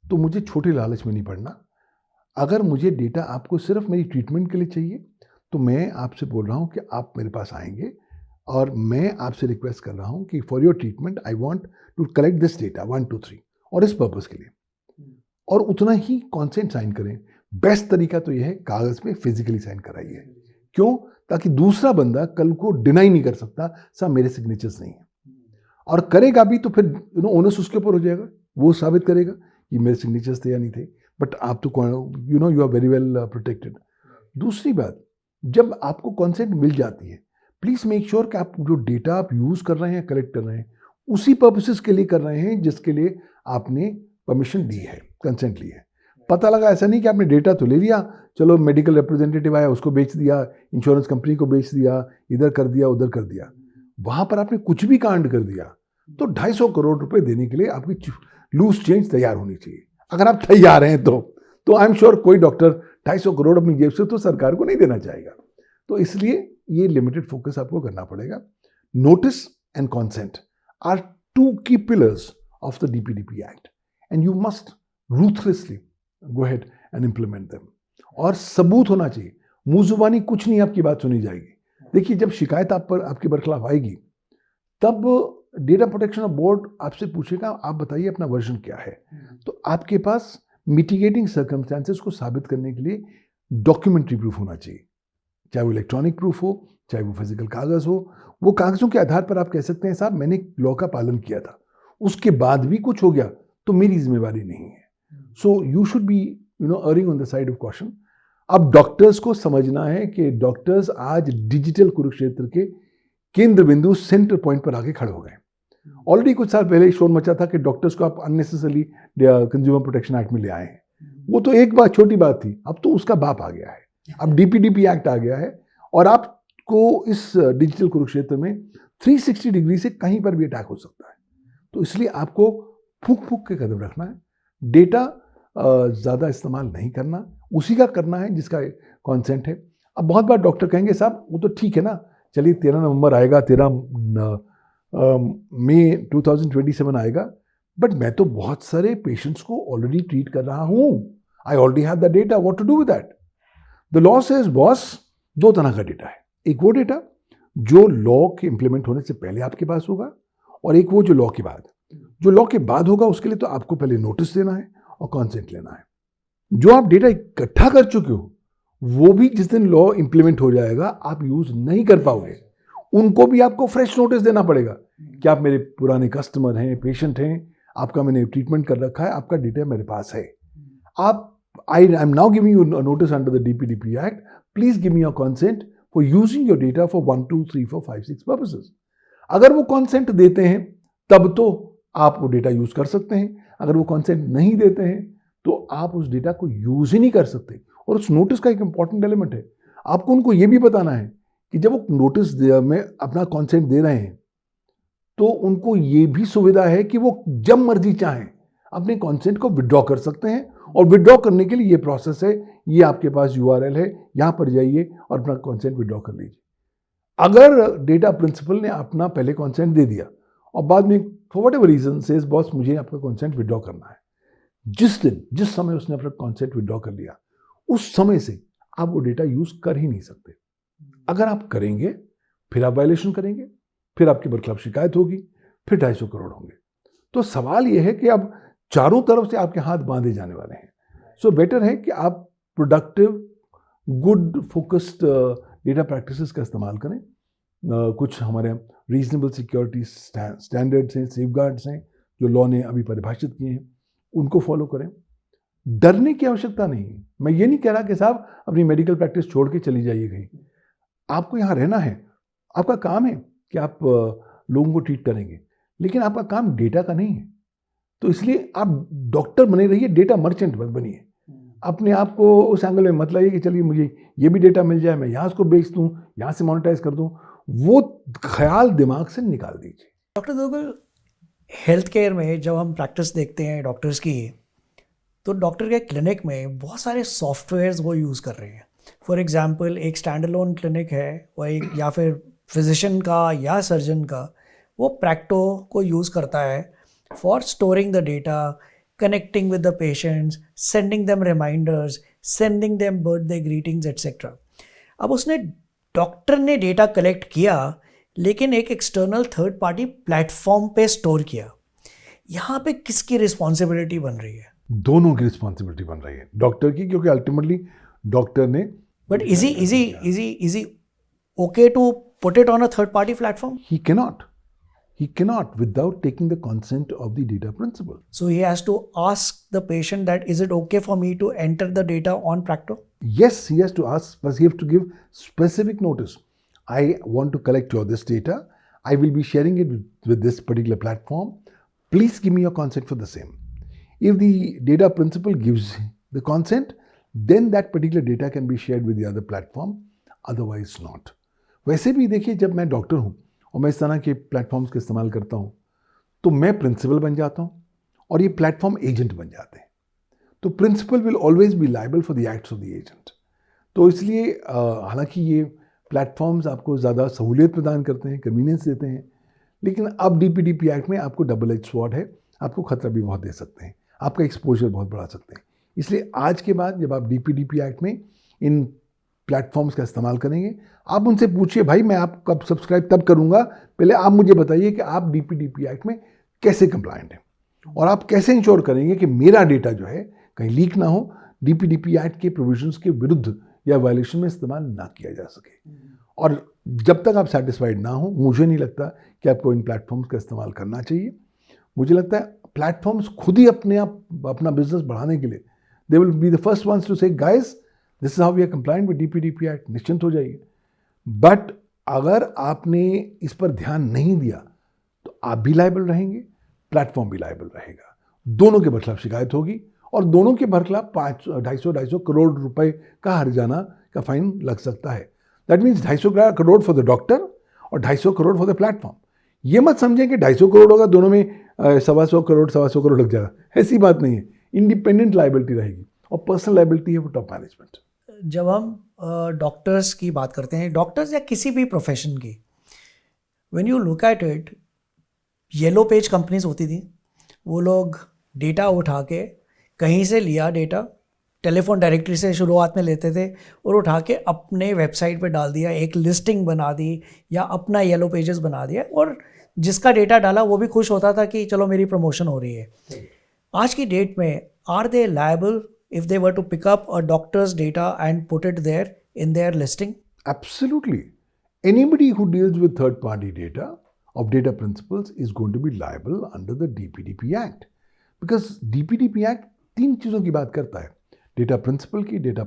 तो मुझे छोटे लालच में नहीं पड़ना। अगर मुझे डेटा आपको सिर्फ मेरी ट्रीटमेंट के लिए चाहिए तो मैं आपसे बोल रहा हूँ कि आप मेरे पास आएंगे और मैं आपसे रिक्वेस्ट कर रहा हूँ कि for your treatment I want to collect this data 1 2 3 और इस पर्पस के लिए, और उतना ही कॉन्सेंट साइन करें। बेस्ट तरीका तो यह है कागज़ पे फिजिकली साइन कराइए। क्यों? ताकि दूसरा बंदा कल को डिनाई नहीं कर सकता साहब मेरे सिग्नेचर्स नहीं है, और करेगा भी तो फिर ओनस उसके ऊपर हो जाएगा, वो साबित करेगा कि मेरे सिग्नेचर्स थे या नहीं थे, बट आप तो you are very well protected. दूसरी बात, जब आपको कंसेंट मिल जाती है, प्लीज़ मेक श्योर कि आप जो डेटा आप यूज़ कर रहे हैं, कलेक्ट कर रहे हैं, उसी पर्पसेस के लिए कर रहे हैं जिसके लिए आपने परमिशन दी है, कंसेंट ली है। पता लगा ऐसा नहीं कि आपने डेटा तो ले लिया, चलो मेडिकल रिप्रेजेंटेटिव आया उसको बेच दिया, इंश्योरेंस कंपनी को बेच दिया, इधर कर दिया उधर कर दिया, वहाँ पर आपने कुछ भी कांड कर दिया, तो 250 करोड़ रुपए देने के लिए आपकी लूज चेंज तैयार होनी चाहिए। अगर आप तैयार हैं तो आई एम श्योर कोई डॉक्टर 250 करोड़ अपनी जेब से तो सरकार को नहीं देना चाहेगा। तो इसलिए ये लिमिटेड फोकस आपको करना पड़ेगा। नोटिस एंड कॉन्सेंट आर 2 की pillars of the DPDP act and you must ruthlessly go ahead and implement them. और सबूत होना चाहिए, मुंह जुबानी कुछ नहीं आपकी बात सुनी जाएगी। देखिए, जब शिकायत आपके बरखिलाफ आएगी तब डेटा प्रोटेक्शन बोर्ड आपसे पूछेगा आप बताइए अपना वर्जन क्या है। तो आपके पास मिटिगेटिंग सर्कमस्टेंसेस को साबित करने के लिए डॉक्यूमेंट्री प्रूफ होना चाहिए, चाहे वो इलेक्ट्रॉनिक प्रूफ हो चाहे वो फिजिकल कागज हो। वो कागजों के आधार पर आप कह सकते हैं साहब मैंने लॉ का पालन किया था, उसके बाद भी कुछ हो गया तो मेरी जिम्मेवारी नहीं है। So you should be earning on the side of caution. अब डॉक्टर्स को समझना है कि डॉक्टर्स आज डिजिटल कुरुक्षेत्र के केंद्र बिंदु सेंटर पॉइंट पर आके खड़े हो गए। ऑलरेडी कुछ साल पहले शोर मचा था कि डॉक्टर्स को आप अननेसेसरली कंज्यूमर प्रोटेक्शन एक्ट में ले आए हैं, वो तो एक बात छोटी बात थी, अब तो उसका बाप आ गया है, अब DPDP एक्ट आ गया है और आपको इस डिजिटल कुरुक्षेत्र में 360 डिग्री से कहीं पर भी अटैक हो सकता है। तो इसलिए आपको फूक फूक के कदम रखना है, डेटा ज़्यादा इस्तेमाल नहीं करना, उसी का करना है जिसका कॉन्सेंट है। अब बहुत बार डॉक्टर कहेंगे साहब वो तो ठीक है ना, चलिए 13 नवंबर आएगा, 13 मई 2027 आएगा, बट मैं तो बहुत सारे पेशेंट्स को ऑलरेडी ट्रीट कर रहा हूँ, I already have the data, what to do with that. The law says boss 2 तरह का डेटा है, एक वो डेटा जो लॉ के इम्प्लीमेंट होने से पहले आपके पास होगा और एक वो जो लॉ के बाद। जो लॉ के बाद होगा उसके लिए तो आपको पहले नोटिस देना है और कॉन्सेंट लेना है। जो आप डेटा इकट्ठा कर चुके हो वो भी जिस दिन लॉ इंप्लीमेंट हो जाएगा आप यूज नहीं कर पाओगे, उनको भी आपको फ्रेश नोटिस देना पड़ेगा कि आप मेरे पुराने कस्टमर हैं, पेशेंट हैं, आपका मैंने ट्रीटमेंट कर रखा है, आपका डेटा मेरे पास है। आप I am now giving you notice under the DPDP act, please give me your consent for using your data for 1 2 3 4 5 6 purposes. अगर वो कंसेंट देते हैं तब तो आप वो डेटा यूज कर सकते हैं, अगर वो कंसेंट नहीं देते हैं तो आप उस डेटा को यूज ही नहीं कर सकते। और उस नोटिस का एक इंपॉर्टेंट एलिमेंट है, आपको उनको ये भी बताना है कि जब वो नोटिस में अपना कंसेंट दे रहे हैं तो उनको ये भी सुविधा है कि वो जब मर्जी चाहें अपने कंसेंट को विड्रॉ कर सकते हैं, और विड्रॉ करने के लिए ये प्रोसेस है, ये आपके पास URL है, यहाँ पर जाइए और अपना कंसेंट विड्रॉ कर लीजिए। अगर डेटा प्रिंसिपल ने अपना पहले कंसेंट दे दिया और बाद में for whatever reason says boss मुझे आपका कंसेंट विड्रॉ करना है, जिस समय उसने अपना कंसेंट विड्रॉ कर लिया उस समय से आप वो डेटा यूज कर ही नहीं सकते। अगर आप करेंगे फिर आप वायलेशन करेंगे, फिर आपके बरखिलाफ शिकायत होगी, फिर 250 करोड़ होंगे। तो सवाल ये है कि अब चारों तरफ से आपके हाथ बांधे जाने वाले हैं। सो बेटर है कि आप productive, good, focused data practices का इस्तेमाल करें। कुछ हमारे रीजनेबल सिक्योरिटी स्टैंडर्ड्स हैं, सेफगार्ड्स हैं जो लॉ ने अभी परिभाषित किए हैं, उनको फॉलो करें। डरने की आवश्यकता नहीं है। मैं ये नहीं कह रहा कि साहब अपनी मेडिकल प्रैक्टिस छोड़ के चली जाइए कहीं। आपको यहाँ रहना है, आपका काम है कि आप लोगों को ट्रीट करेंगे, लेकिन आपका काम डेटा का नहीं है। तो इसलिए आप डॉक्टर बने रहिए, डेटा मर्चेंट मत बनिए। अपने आप को उस एंगल में मत लाइए कि चलिए मुझे ये भी डेटा मिल जाए, मैं यहाँ उसको बेच दूँ, यहाँ से मोनेटाइज कर दूँ। वो ख्याल दिमाग से निकाल दीजिए। डॉक्टर दोगल, हेल्थ केयर में जब हम प्रैक्टिस देखते हैं डॉक्टर्स की, तो डॉक्टर के क्लिनिक में बहुत सारे सॉफ्टवेयर्स वो यूज़ कर रहे हैं। फॉर एग्जांपल एक स्टैंड अलोन क्लिनिक है, वो एक या फिर फिजिशियन का या सर्जन का, वो प्रैक्टो को यूज़ करता है for storing the data, connecting with the patients, sending them reminders, sending them birthday greetings, etc. अब उसने डॉक्टर ने डेटा कलेक्ट किया, लेकिन एक एक्सटर्नल थर्ड पार्टी प्लेटफॉर्म पे स्टोर किया। यहाँ पे किसकी रिस्पॉन्सिबिलिटी बन रही है? दोनों की रिस्पॉन्सिबिलिटी बन रही है, डॉक्टर की, क्योंकि अल्टीमेटली डॉक्टर ने। But is he okay to put it on a third party platform? He cannot without taking the consent of the data principal. So he has to ask the patient that, is it okay for me to enter the data on Practo? Yes, he has to ask, but he has to give specific notice. I want to collect your this data. I will be sharing it with this particular platform. Please give me your consent for the same. If the data principal gives the consent, then that particular data can be shared with the other platform. Otherwise not. वैसे भी देखिए, जब मैं doctor हूँ और मैं इस तरह के प्लेटफॉर्म्स का इस्तेमाल करता हूँ, तो मैं प्रिंसिपल बन जाता हूँ और ये प्लेटफॉर्म एजेंट बन जाते हैं। तो principal will always be liable for the acts of the agent. तो इसलिए हालांकि ये प्लेटफॉर्म्स आपको ज़्यादा सहूलियत प्रदान करते हैं, कन्वीनियंस देते हैं, लेकिन अब DPDP एक्ट में आपको डबल एज स्वॉर्ड है, आपको खतरा भी बहुत दे सकते हैं, आपका एक्सपोजर बहुत बढ़ा सकते हैं। इसलिए आज के बाद जब आप DPDP एक्ट में इन प्लेटफॉर्म्स का इस्तेमाल करेंगे, आप उनसे पूछिए, भाई मैं आप कब सब्सक्राइब तब करूंगा, पहले आप मुझे बताइए कि आप DPDP एक्ट में कैसे कंप्लायंट हैं और आप कैसे इंश्योर करेंगे कि मेरा डेटा जो है कहीं लीक ना हो, DPDP एक्ट के प्रोविजंस के विरुद्ध या वायलेशन में इस्तेमाल ना किया जा सके। और जब तक आप सेटिस्फाइड ना हो, मुझे नहीं लगता कि आपको इन प्लेटफॉर्म्स का इस्तेमाल करना चाहिए। मुझे लगता है प्लेटफॉर्म्स खुद ही अपना बिजनेस बढ़ाने के लिए they will be the first ones to say, guys this is how we are compliant with DPDP act, निश्चिंत हो जाइए। बट अगर आपने इस पर ध्यान नहीं दिया तो आप भी लायबल रहेंगे, प्लेटफॉर्म भी लायबल रहेगा, दोनों के बरखिलाफ शिकायत होगी और दोनों के बरखिलाफ 250 करोड़ रुपए का हर्जाना का फाइन लग सकता है। That means 250 crore for the doctor और 250 करोड़ फॉर द प्लेटफॉर्म। ये मत समझें कि 250 करोड़ होगा, दोनों में 125 करोड़ लग जाएगा, ऐसी बात नहीं है। इंडिपेंडेंट लायबिलिटी रहेगी और पर्सनल लायबिलिटी है वो टॉप मैनेजमेंट। जब हम डॉक्टर्स की बात करते हैं, डॉक्टर्स या किसी भी प्रोफेशन की, when you look at it, yellow page companies होती थी, वो लोग डेटा उठा के कहीं से लिया, डेटा टेलीफोन डायरेक्टरी से शुरुआत में लेते थे और उठा के अपने वेबसाइट पे डाल दिया, एक लिस्टिंग बना दी या अपना येलो पेजेस बना दिया, और जिसका डेटा डाला वो भी खुश होता था कि चलो मेरी प्रमोशन हो रही है। आज की डेट में are they liable if they were to pick up a doctor's data and put it there in their listing? Absolutely. Anybody who deals with third-party data of data principals is going to be liable under the DPDP Act. Because DPDP Act 3 चीज़ों की बात करता है, data principal की, data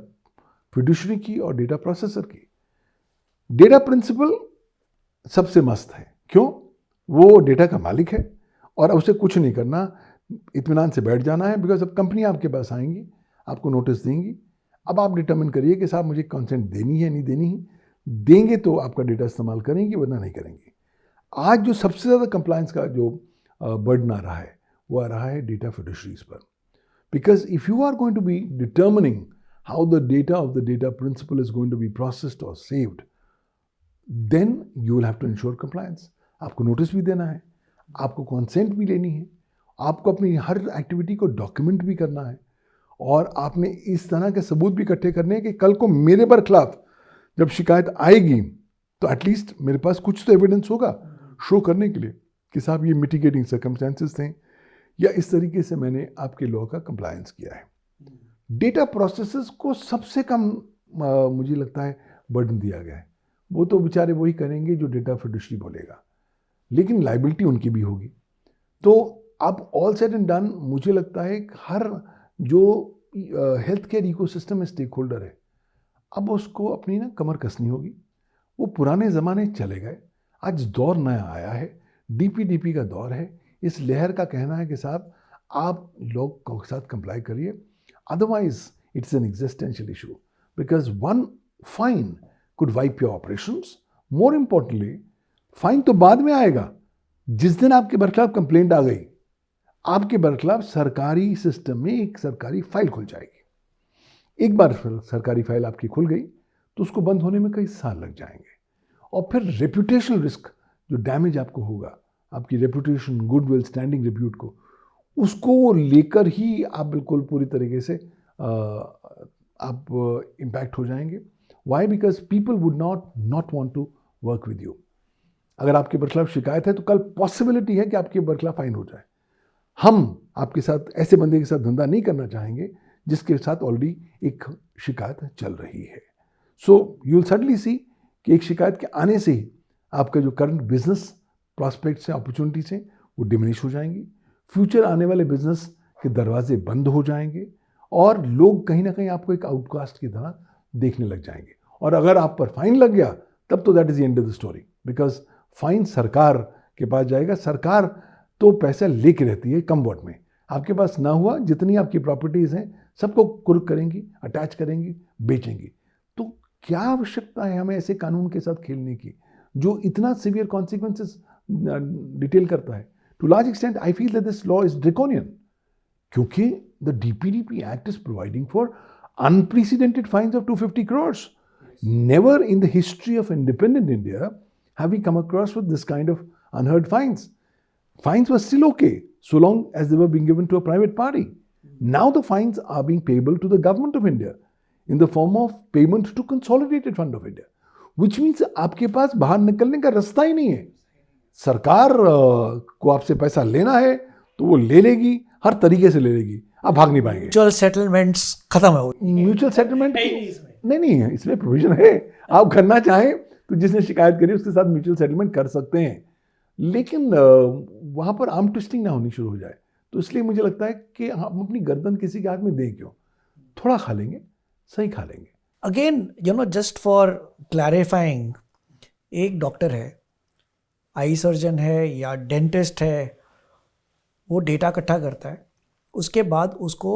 fiduciary की और data processor की। Data principal सबसे मस्त है, क्यों? वो डेटा का मालिक है और अब उसे कुछ नहीं करना, इत्मीनान से बैठ जाना है। बिकॉज अब कंपनी आपके पास आएंगी, आपको नोटिस देंगी, अब आप डिटरमिन करिए कि साहब मुझे कंसेंट देनी है नहीं देनी है। देंगे तो आपका डेटा इस्तेमाल करेंगे, वरना नहीं करेंगे। आज जो सबसे ज़्यादा कंप्लायंस का जो बर्डन आ रहा है वो आ रहा है डेटा फिड्यूशरीज पर। Because if you are going to be determining how the data of the data principal is going to be processed और saved, then you will have to ensure compliance. आपको notice भी देना है, आपको consent भी लेनी है, आपको अपनी हर एक्टिविटी को डॉक्यूमेंट भी करना है और आपने इस तरह के सबूत भी इकट्ठे करने हैं कि कल को मेरे पर खिलाफ जब शिकायत आएगी तो एटलीस्ट मेरे पास कुछ तो एविडेंस होगा। शो करने के लिए कि साहब ये मिटिगेटिंग सर्कमस्टेंसेस थे या इस तरीके से मैंने आपके लॉ का कंप्लायंस किया है। डेटा प्रोसेसेस को सबसे कम मुझे लगता है बर्डन दिया गया है। वो तो बेचारे वही करेंगे जो डेटा फिडुशरी बोलेगा, लेकिन लाइबिलिटी उनकी भी होगी। तो अब ऑल सेड एंड डन मुझे लगता है हर जो हेल्थ केयर इकोसिस्टम में स्टेक होल्डर है, अब उसको अपनी ना कमर कसनी होगी। वो पुराने ज़माने चले गए, आज दौर नया आया है, डीपीडीपी का दौर है। इस लहर का कहना है कि साहब आप लोग के साथ कंप्लाई करिए, otherwise it's an existential issue because one fine could wipe your operations. More importantly fine तो बाद में आएगा, जिस दिन आपके बरखलाफ कंप्लेंट आ गई, आपके बरखलाफ सरकारी सिस्टम में एक सरकारी फाइल खुल जाएगी। एक बार सरकारी फाइल आपकी खुल गई तो उसको बंद होने में कई साल लग जाएंगे, और फिर रेपुटेशनल रिस्क जो डैमेज आपको होगा, आपकी रेपुटेशन, गुडविल, स्टैंडिंग रिप्यूट को, उसको लेकर ही आप बिल्कुल पूरी तरीके से आप इम्पैक्ट हो जाएंगे। Why? Because people would not want to work with you. अगर आपके बरखलाफ शिकायत है तो कल पॉसिबिलिटी है कि आपके बरखलाफ फाइन हो जाए। हम आपके साथ ऐसे बंदे के साथ धंधा नहीं करना चाहेंगे जिसके साथ ऑलरेडी एक शिकायत चल रही है। सो यू विल सडनली सी कि एक शिकायत के आने से ही आपका जो करंट बिजनेस प्रॉस्पेक्ट्स हैं, अपॉर्चुनिटीज हैं, वो डिमिनिश हो जाएंगी। फ्यूचर आने वाले बिजनेस के दरवाजे बंद हो जाएंगे और लोग कहीं ना कहीं आपको एक आउटकास्ट की तरह देखने लग जाएंगे। और अगर आप पर फाइन लग गया तब तो that is the end of the story, because fine सरकार के पास जाएगा। सरकार तो पैसा लेके रहती है कम वॉट में, आपके पास ना हुआ जितनी आपकी प्रॉपर्टीज़ हैं सबको कुर्क करेंगी, अटैच करेंगी, बेचेंगी। तो क्या आवश्यकता है हमें ऐसे कानून के साथ खेलने की जो इतना सीवियर कॉन्सिक्वेंसेस डिटेल करता है? To large extent I feel that this law is draconian, क्योंकि the DPDP act is providing for unprecedented fines of 250 crores. Never in the history of independent India have we come across with this kind of unheard fines. Fines were still okay so long as they were being given to a private party. Now the fines are being payable to the government of India in the form of payment to Consolidated Fund of India, which means आपके पास बाहर निकलने का रास्ता ही नहीं है। सरकार को आपसे पैसा लेना है तो वो ले लेगी, हर तरीके से ले लेगी, आप भाग नहीं पाएंगे। म्यूचुअल सेटलमेंट्स खत्म हो गई। म्यूचुअल सेटलमेंट नहीं है, इसमें प्रोविजन है। आप करना चाहें तो जिसने शिकायत करी उसके साथ म्यूचुअल सेटलमेंट कर सकते हैं, लेकिन वहाँ पर आर्म ट्विस्टिंग ना होनी शुरू हो जाए। तो इसलिए मुझे लगता है कि हम अपनी गर्दन किसी के हाथ में दें क्यों, थोड़ा खा लेंगे, सही खा लेंगे। अगेन जस्ट फॉर क्लैरिफाइंग, एक डॉक्टर है, आई सर्जन है या डेंटिस्ट है, वो डेटा इकट्ठा करता है, उसके बाद उसको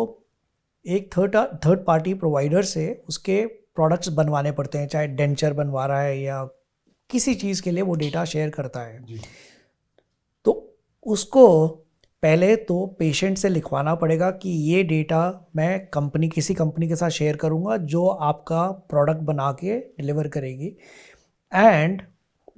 एक थर्ड पार्टी प्रोवाइडर से उसके प्रोडक्ट्स बनवाने पड़ते हैं, चाहे डेंचर बनवा रहा है या किसी चीज़ के लिए वो डेटा शेयर करता है जी। तो उसको पहले तो पेशेंट से लिखवाना पड़ेगा कि ये डेटा मैं किसी कंपनी के साथ शेयर करूँगा जो आपका प्रोडक्ट बना के डिलीवर करेगी, एंड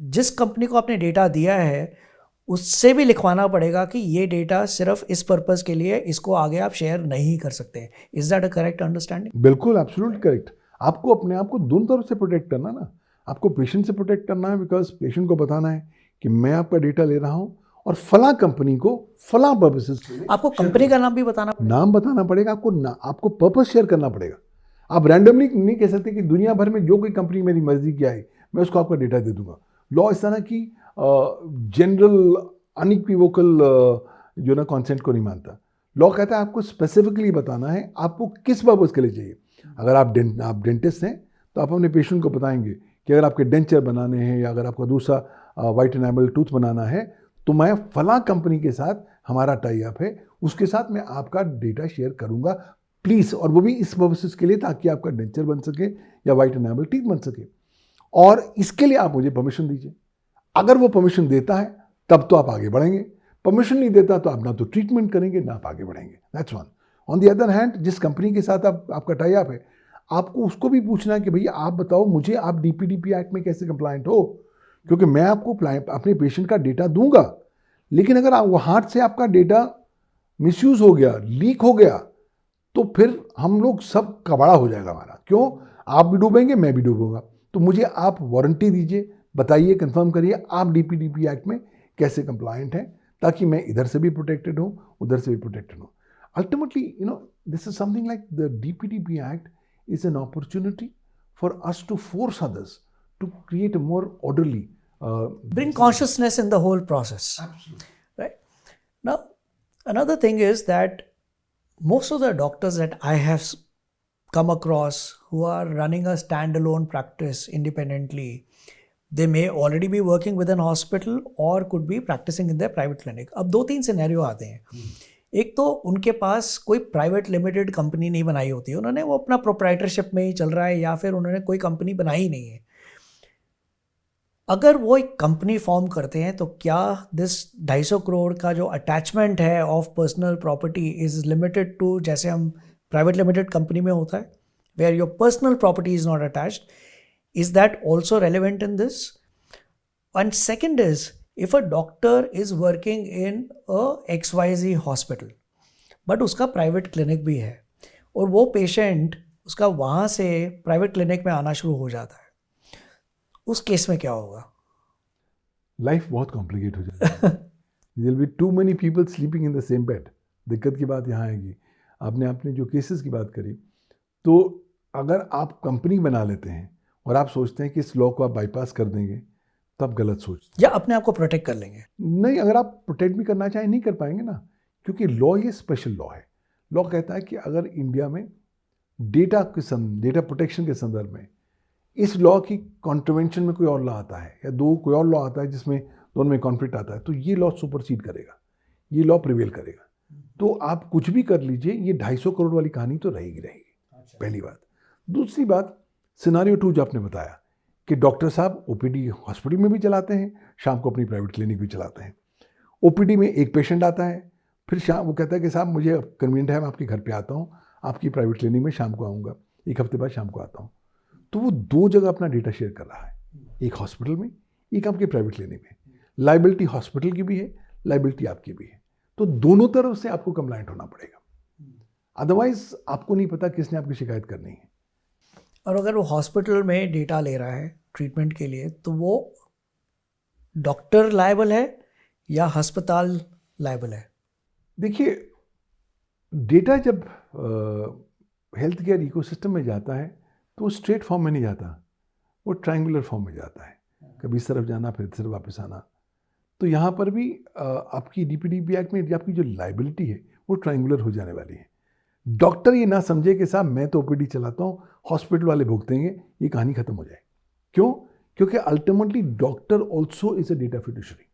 जिस कंपनी को आपने डेटा दिया है उससे भी लिखवाना पड़ेगा कि ये डेटा सिर्फ इस पर्पस के लिए, इसको आगे आप शेयर नहीं कर सकते। Is that a correct understanding? बिल्कुल, एब्सोल्युटली करेक्ट। आपको अपने आप को दोनों तरफ से प्रोटेक्ट करना ना, आपको पेशेंट से प्रोटेक्ट करना है, बिकॉज पेशेंट को बताना है कि मैं आपका डेटा ले रहा हूँ और फला कंपनी को फला पर्पसेस के लिए। आपको कंपनी का नाम भी बताना पड़ेगा, आपको पर्पस शेयर करना पड़ेगा। आप रैंडमली नहीं कह सकते कि दुनिया भर में जो कोई कंपनी मेरी मर्जी की आए मैं उसको आपका डेटा दे दूंगा। लॉ इस तरह की जनरल अनइक्विवोकल जो ना कॉन्सेंट को नहीं मानता। लॉ कहता है आपको स्पेसिफिकली बताना है आपको किस पर्पस के लिए चाहिए। अगर आप डेंटिस्ट हैं तो आप अपने पेशेंट को बताएंगे कि अगर आपके डेंचर बनाने हैं या अगर आपका दूसरा वाइट एनामल टूथ बनाना है तो मैं फला कंपनी के साथ हमारा टाई अप है, उसके साथ मैं आपका डेटा शेयर करूंगा प्लीज़, और वो भी इस पर्पसेस के लिए ताकि आपका डेंचर बन सके या वाइट एनामल टीथ बन सके, और इसके लिए आप मुझे परमिशन दीजिए। अगर वो परमिशन देता है तब तो आप आगे बढ़ेंगे, परमिशन नहीं देता तो आप ना तो ट्रीटमेंट करेंगे ना आप आगे बढ़ेंगे। That's one. On the other hand, जिस कंपनी के साथ आपका टाई अप है, आपको उसको भी पूछना है कि भैया आप बताओ मुझे आप डीपीडीपी एक्ट में कैसे कंप्लायंट हो, क्योंकि मैं आपको अपने पेशेंट का डेटा दूंगा, लेकिन अगर वो हाथ से आपका डेटा मिसयूज हो गया, लीक हो गया, तो फिर हम लोग सब कबाड़ा हो जाएगा हमारा। क्यों? आप भी डूबेंगे, मैं भी डूबूंगा। तो मुझे आप वारंटी दीजिए, बताइए, कंफर्म करिए आप डीपीडीपी एक्ट में कैसे कंप्लायंट है, ताकि मैं इधर से भी प्रोटेक्टेड हूँ, उधर से भी प्रोटेक्टेड हूँ. Ultimately, this is something like the DPDP Act is an opportunity for us to force others to create a more orderly. Bring consciousness in the whole process. Absolutely. Right? Now, another thing is that most of the doctors that I have come across who are running a standalone practice independently, they may already be working with an hospital or could be practicing in their private clinic. अब 2-3 scenario आते हैं. एक तो उनके पास कोई private limited company नहीं बनाई होती है, उन्होंने वो अपना प्रोप्राइटरशिप में ही चल रहा है, या फिर उन्होंने कोई कंपनी बनाई ही नहीं है. अगर वो एक कंपनी फॉर्म करते हैं तो क्या दिस 250 करोड़ का जो अटैचमेंट है of personal property is limited to जैसे हम प्राइवेट लिमिटेड कंपनी में होता है, where your personal property is not attached, is that also relevant in this? And second is, if a doctor is working in a XYZ hospital but उसका private clinic भी है और वो patient उसका वहाँ से प्राइवेट क्लिनिक में आना शुरू हो जाता है, उस केस में क्या होगा? लाइफ बहुत कॉम्प्लिकेट हो जाएगी. There will be too many people sleeping in the same bed. दिक्कत की बात यहाँ आएगी. आपने जो केसेस की बात करी, तो अगर आप कंपनी बना लेते हैं और आप सोचते हैं कि इस लॉ को आप बाईपास कर देंगे, तब गलत सोचते या अपने आप को प्रोटेक्ट कर लेंगे. नहीं, अगर आप प्रोटेक्ट भी करना चाहें नहीं कर पाएंगे ना, क्योंकि लॉ ये स्पेशल लॉ है. लॉ कहता है कि अगर इंडिया में डेटा प्रोटेक्शन के संदर्भ में इस लॉ की कॉन्ट्रवेंशन में कोई और लॉ आता है या कोई और लॉ आता है जिसमें दोनों में कॉन्फ्लिक्ट आता है, तो ये लॉ सुपरसीड करेगा, ये लॉ प्रिवेल करेगा. तो आप कुछ भी कर लीजिए, ये 250 करोड़ वाली कहानी तो रहेगी. पहली बात. दूसरी बात, सिनारियो 2 जो आपने बताया कि डॉक्टर साहब ओपीडी हॉस्पिटल में भी चलाते हैं, शाम को अपनी प्राइवेट क्लिनिक भी चलाते हैं. ओपीडी में एक पेशेंट आता है, फिर शाम वो कहता है कि साहब मुझे कन्वीनियंट है, मैं आपके घर पे आता हूँ, आपकी प्राइवेट क्लिनिक में शाम को आऊँगा, एक हफ्ते बाद शाम को आता हूँ. तो वो 2 जगह अपना डेटा शेयर कर रहा है, एक हॉस्पिटल में, एक आपके प्राइवेट क्लिनिक में. लाइबिलिटी हॉस्पिटल की भी है, लाइबिलिटी आपकी भी है. तो दोनों तरफ से आपको कंप्लायंट होना पड़ेगा, अदरवाइज आपको नहीं पता किसने आपकी शिकायत करनी है. और अगर वो हॉस्पिटल में डेटा ले रहा है ट्रीटमेंट के लिए, तो वो डॉक्टर लायबल है या अस्पताल लायबल है? देखिए, डेटा जब हेल्थ केयर इकोसिस्टम में जाता है तो वो स्ट्रेट फॉर्म में नहीं जाता, वो ट्रायंगुलर फॉर्म में जाता है. कभी इस तरफ जाना, फिर इस तरफ वापस आना. तो यहाँ पर भी आपकी DPDP एक्ट में आपकी जो लाइबिलिटी है वो ट्रायंगुलर हो जाने वाली है. डॉक्टर ये ना समझे कि साहब मैं तो ओपीडी चलाता हूँ, हॉस्पिटल वाले भुगतेंगे, ये कहानी खत्म हो जाए. क्यों? क्योंकि ultimately doctor also is a data fiduciary.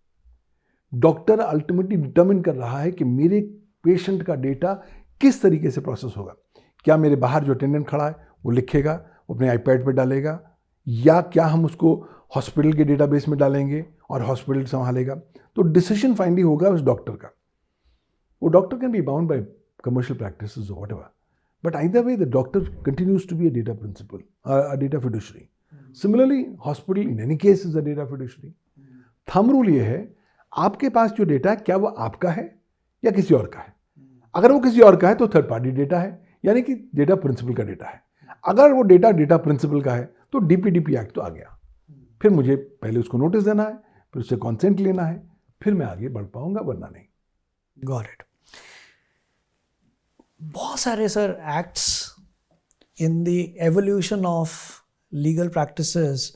Doctor ultimately determine कर रहा है कि मेरे पेशेंट का डेटा किस तरीके से प्रोसेस होगा. क्या मेरे बाहर जो अटेंडेंट खड़ा है वो लिखेगा, वो अपने आईपैड पे डालेगा, या क्या हम उसको हॉस्पिटल के डेटाबेस में डालेंगे और हॉस्पिटल संभालेगा. तो डिसीजन फाइनली होगा उस डॉक्टर का. वो doctor can be bound by commercial practices or whatever, but either way the doctor continues to be a data fiduciary. Similarly, hospital in any case is a data fiduciary. Thumb rule ये है, आपके पास जो data है क्या वो आपका है या किसी और का है. अगर वो किसी और का है तो थर्ड पार्टी डेटा है, यानी कि डेटा प्रिंसिपल का डेटा है. अगर वो डेटा प्रिंसिपल का है तो DPDP एक्ट तो आ गया. फिर मुझे पहले उसको नोटिस देना है, फिर उससे कॉन्सेंट लेना है, फिर मैं आगे बढ़ पाऊंगा, वरना नहीं. Got it. बहुत सारे sir acts in the evolution of legal practices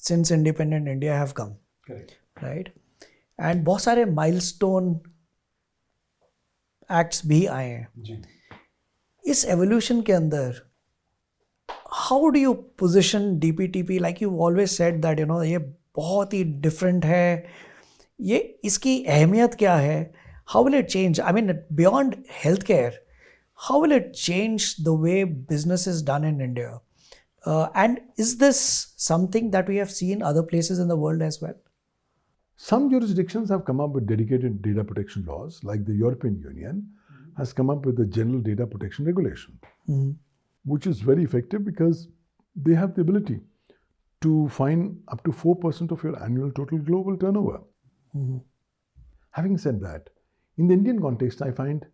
since independent India have come, right? And बहुत सारे माइलस्टोन एक्ट्स भी आए हैं. इस एवोल्यूशन के अंदर how do you position DPDP? Like you always said that ये बहुत ही डिफरेंट है, ये इसकी अहमियत क्या है? How will it change? I mean beyond health care, how will it change the way business is done in India? And is this something that we have seen other places in the world as well? Some jurisdictions have come up with dedicated data protection laws, like the European Union has come up with the General Data Protection Regulation, which is very effective because they have the ability to fine up to 4% of your annual total global turnover. Having said that, in the Indian context, I find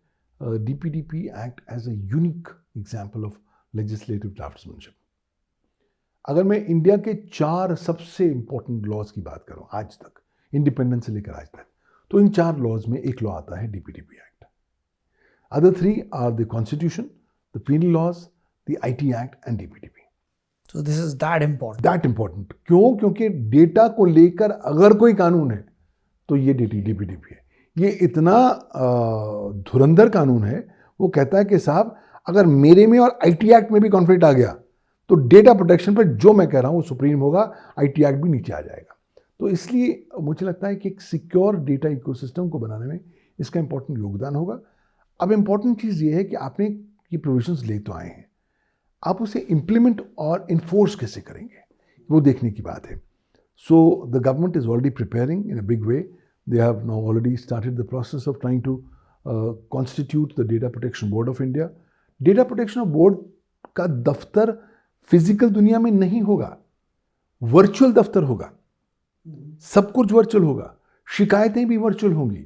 DPDP Act as a unique example of legislative draftsmanship. अगर मैं India के 4 सबसे important laws की बात करूं आज तक, independence से लेकर आज तक, तो इन 4 लॉज में एक लॉ आता है DPDP act. Other 3 are the constitution, the penal laws, the IT act and DPDP. So this is that important. That important. क्यों? क्योंकि डेटा को लेकर अगर कोई कानून है तो ये डीपीडीपी है. ये इतना धुरंधर कानून है. वो कहता है कि साहब अगर मेरे में और आईटी एक्ट में भी कॉन्फ्लिक्ट आ गया तो डेटा प्रोटेक्शन पर जो मैं कह रहा हूँ वो सुप्रीम होगा, आईटी एक्ट भी नीचे आ जाएगा. तो इसलिए मुझे लगता है कि एक सिक्योर डेटा इकोसिस्टम को बनाने में इसका इंपॉर्टेंट योगदान होगा. अब इंपॉर्टेंट चीज़ ये है कि आपने ये प्रोविजंस ले तो आए हैं, आप उसे इम्प्लीमेंट और इन्फोर्स कैसे करेंगे वो देखने की बात है. So the government is already preparing in a big way. They have now already started the process of trying to constitute the data protection board of India. Data protection board का दफ्तर physical दुनिया में नहीं होगा, virtual दफ्तर होगा. सब कुछ वर्चुअल होगा, शिकायतें भी वर्चुअल होंगी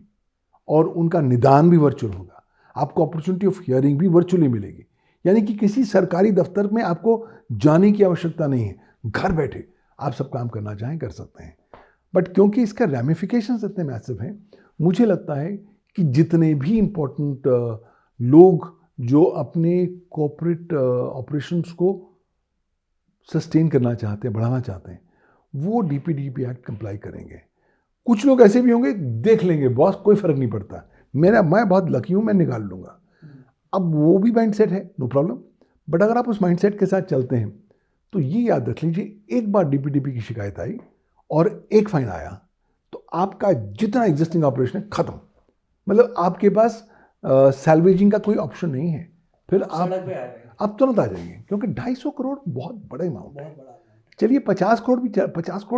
और उनका निदान भी वर्चुअल होगा. आपको अपॉर्चुनिटी ऑफ हियरिंग भी वर्चुअली मिलेगी. यानी कि किसी सरकारी दफ्तर में आपको जाने की आवश्यकता नहीं है. घर बैठे आप सब काम करना चाहें कर सकते हैं. बट क्योंकि इसका रैमिफिकेशंस इतने मैसिव हैं, मुझे लगता है कि जितने भी इम्पोर्टेंट लोग जो अपने कॉर्पोरेट ऑपरेशंस को सस्टेन करना चाहते हैं, बढ़ाना चाहते हैं, वो डीपीडीपी एक्ट कंप्लाई करेंगे. कुछ लोग ऐसे भी होंगे, देख लेंगे बॉस कोई फर्क नहीं पड़ता, मैं बहुत लकी हूँ, मैं निकाल लूँगा. अब वो भी माइंड सेट है, नो प्रॉब्लम. बट अगर आप उस माइंड सेट के साथ चलते हैं तो ये याद रख लीजिए, एक बार डीपीडीपी की शिकायत आई और एक फाइन आया तो आपका जितना एग्जिस्टिंग ऑपरेशन है खत्म. मतलब आपके पास सैल्वेजिंग का कोई ऑप्शन नहीं है. फिर आप तुरंत आ जाएंगे, क्योंकि 250 करोड़ बहुत बड़ा अमाउंट है. चलिए 50 करोड़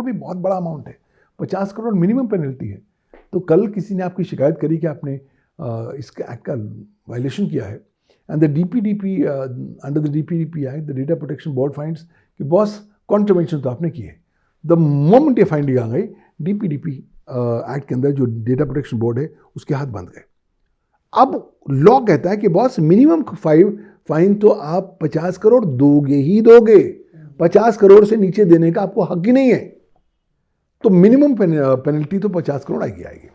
भी बहुत बड़ा अमाउंट है. 50 करोड़ मिनिमम पेनल्टी है. तो कल किसी ने आपकी शिकायत करी कि आपने इसके एक्ट का वायलेशन किया है, and the DPDP under the DPDP act the data protection board finds कि बॉस कॉन्ट्रवेंशन तो आपने की है. द मोमेंट ये फाइंडिंग आ गई, डीपीडीपी एक्ट के अंदर जो डेटा प्रोटेक्शन बोर्ड है उसके हाथ बंद गए. अब लॉ कहता है कि बॉस मिनिमम फाइन तो आप 50 करोड़ दोगे ही दोगे. 50 करोड़ से नीचे देने का आपको हक ही नहीं है. तो मिनिमम पेनल्टी तो 50 करोड़ आएगी.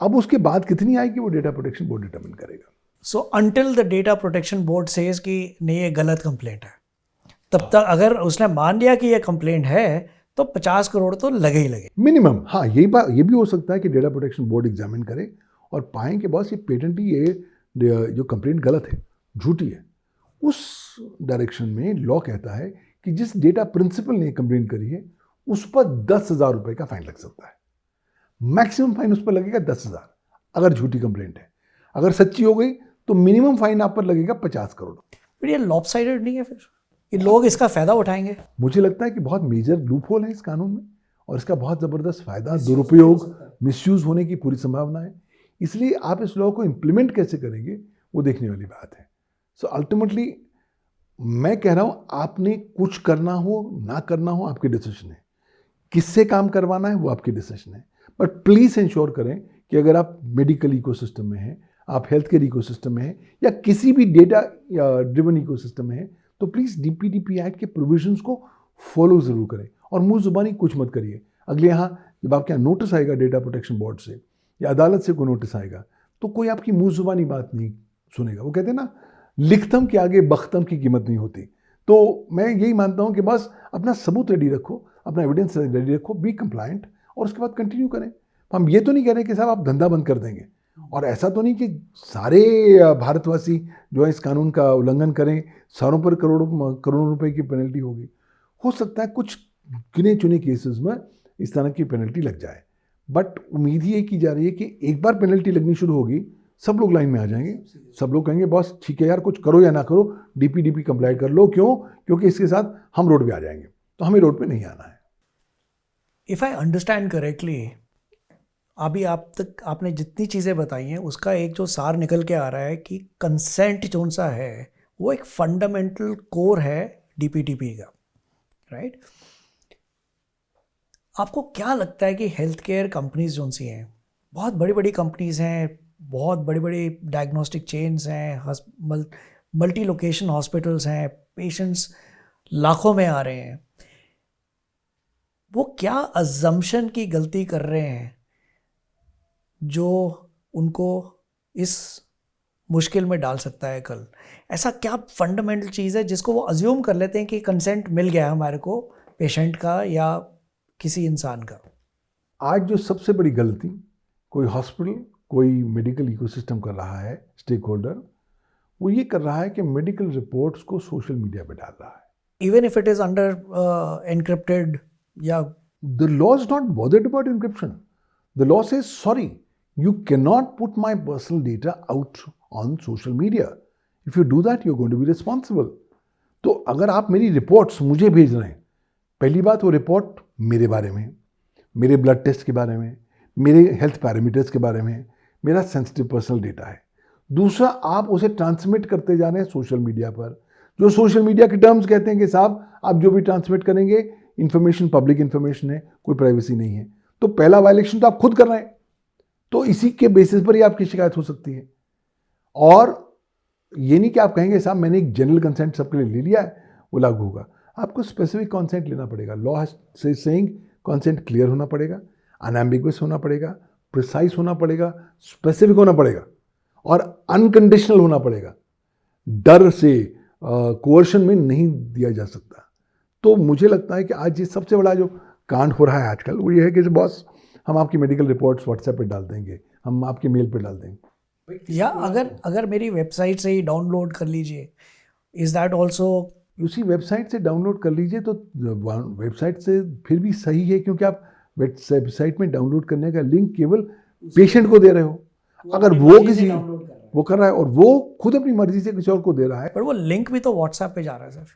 अब उसके बाद कितनी आएगी वो डेटा प्रोटेक्शन बोर्ड डिटरमिन करेगा. So until the data protection board says कि नहीं ये गलत कंप्लेंट है, तब तक अगर उसने मान लिया कि ये कंप्लेंट है तो 50 करोड़ तो लगे ही लगे मिनिमम. हाँ, ये भी हो सकता है कि डेटा प्रोटेक्शन बोर्ड एग्जामिन करे और पाएं कि बॉस ये पेटेंट ही ये जो कंप्लेंट गलत है, झूठी है. उस डायरेक्शन में लॉ कहता है कि जिस डेटा प्रिंसिपल ने कंप्लेंट करी है उस पर 10,000 रुपये का फाइन लग सकता है. मैक्सिमम फाइन उस पर लगेगा 10,000 अगर झूठी कंप्लेंट है. अगर सच्ची हो गई तो मिनिमम फाइन आप पर लगेगा 50 करोड़. फिर ये लॉपसाइडेड नहीं है, फिर ये लोग इसका फ़ायदा उठाएंगे. मुझे लगता है कि बहुत मेजर लूप होल है इस कानून में और इसका बहुत ज़बरदस्त फ़ायदा, दुरुपयोग, मिसयूज़ होने की पूरी संभावना है. इसलिए आप इस लॉ को इम्प्लीमेंट कैसे करेंगे वो देखने वाली बात है. सो अल्टीमेटली मैं कह रहा हूँ, आपने कुछ करना हो ना करना हो आपके डिसीजन है, किससे काम करवाना है वो आपकी डिसीजन है. बट प्लीज़ इंश्योर करें कि अगर आप मेडिकल इकोसिस्टम में हैं, आप हेल्थ केयर इकोसिस्टम में हैं या किसी भी डेटा ड्रिवन इकोसिस्टम में हैं, तो प्लीज़ डीपीडीपी एक्ट के प्रोविजंस को फॉलो ज़रूर करें और मुंह ज़ुबानी कुछ मत करिए. अगले यहाँ जब आपके यहाँ नोटिस आएगा डेटा प्रोटेक्शन बोर्ड से या अदालत से कोई नोटिस आएगा तो कोई आपकी मुंह ज़ुबानी बात नहीं सुनेगा. वो कहते हैं ना, लिखतम के आगे बख्तम की कीमत नहीं होती. तो मैं यही मानता हूँ कि बस अपना सबूत रेडी रखो, अपना एविडेंस रेडी रखो, बी कंप्लायंट और उसके बाद कंटिन्यू करें. हम ये तो नहीं कह रहे कि साहब आप धंधा बंद कर देंगे, और ऐसा तो नहीं कि सारे भारतवासी जो है इस कानून का उल्लंघन करें, सारों पर करोड़ों रुपए की पेनल्टी होगी. हो सकता है कुछ गिने चुने केसेस में इस तरह की पेनल्टी लग जाए, बट उम्मीद ही ये की जा रही है कि एक बार पेनल्टी लगनी शुरू होगी सब लोग लाइन में आ जाएंगे. सब लोग कहेंगे बॉस ठीक है यार, कुछ करो या ना करो, डीपीडीपी कंप्लाई कर लो. क्यों? क्योंकि इसके साथ हम रोड पे आ जाएंगे. तो हमें रोड पे नहीं आना है. इफ़ आई अंडरस्टैंड करेक्टली, अभी आप तक आपने जितनी चीज़ें बताई हैं उसका एक जो सार निकल के आ रहा है कि कंसेंट जो सा है वो एक फंडामेंटल कोर है डीपीडीपी का, राइट? आपको क्या लगता है कि हेल्थ केयर कंपनीज जो सी हैं, बहुत बड़ी बड़ी कंपनीज हैं, बहुत बड़ी बड़ी डायग्नोस्टिक चेन्स हैं, मल्टी लोकेशन हॉस्पिटल्स हैं, पेशेंट्स लाखों में आ रहे हैं, वो क्या अजम्पशन की गलती कर रहे हैं जो उनको इस मुश्किल में डाल सकता है कल? ऐसा क्या फंडामेंटल चीज़ है जिसको वो अज्यूम कर लेते हैं कि कंसेंट मिल गया हमारे को, पेशेंट का या किसी इंसान का? आज जो सबसे बड़ी गलती कोई हॉस्पिटल, कोई मेडिकल इकोसिस्टम कर रहा है, स्टेक होल्डर, वो ये कर रहा है कि मेडिकल रिपोर्ट्स को सोशल मीडिया पे डाल रहा है। Even if it is under encrypted या The law is not bothered about encryption. The law says, sorry, you cannot put my personal data out on social media. If you do that, you're going to be responsible. तो अगर आप मेरी reports मुझे भेज रहे हैं, पहली बात वो रिपोर्ट मेरे बारे में, मेरे ब्लड टेस्ट के बारे में, मेरे हेल्थ पैरामीटर्स के बारे में, मेरा सेंसिटिव पर्सनल डेटा है। दूसरा, आप उसे ट्रांसमिट करते जा रहे हैं सोशल मीडिया पर, जो सोशल मीडिया के टर्म्स कहते हैं कि साहब आप जो भी ट्रांसमिट करेंगे इन्फॉर्मेशन पब्लिक इन्फॉर्मेशन है, कोई प्राइवेसी नहीं है। तो पहला वायलेशन तो आप खुद कर रहे हैं, तो इसी के बेसिस पर ही आपकी शिकायत हो सकती है। और ये नहीं कि आप कहेंगे साहब मैंने एक जनरल कंसेंट सबके लिए ले लिया है वो लागू होगा। आपको स्पेसिफिक कंसेंट लेना पड़ेगा। लॉ से सेइंग कंसेंट क्लियर होना पड़ेगा, अनएम्बिगुअस होना पड़ेगा, प्रिसाइज होना पड़ेगा, स्पेसिफिक होना पड़ेगा और अनकंडीशनल होना पड़ेगा। डर से कोअर्शन में नहीं दिया जा सकता। तो मुझे लगता है कि आज ये सबसे बड़ा जो कांड हो रहा है आजकल वो ये है कि बॉस हम आपकी मेडिकल रिपोर्ट्स व्हाट्सएप पे डाल देंगे, हम आपके मेल पे डाल देंगे, या अगर मेरी वेबसाइट से ही डाउनलोड कर लीजिए, इज दैट ऑल्सो? उसी वेबसाइट से डाउनलोड कर लीजिए तो वेबसाइट से फिर भी सही है, क्योंकि आप वेबसाइट में डाउनलोड करने का लिंक केवल पेशेंट को दे रहे हो। अगर वो किसी वो कर रहा है और वो खुद अपनी मर्जी से किसी और को दे रहा है, पर वो लिंक भी तो व्हाट्सएप पे जा रहा है सर।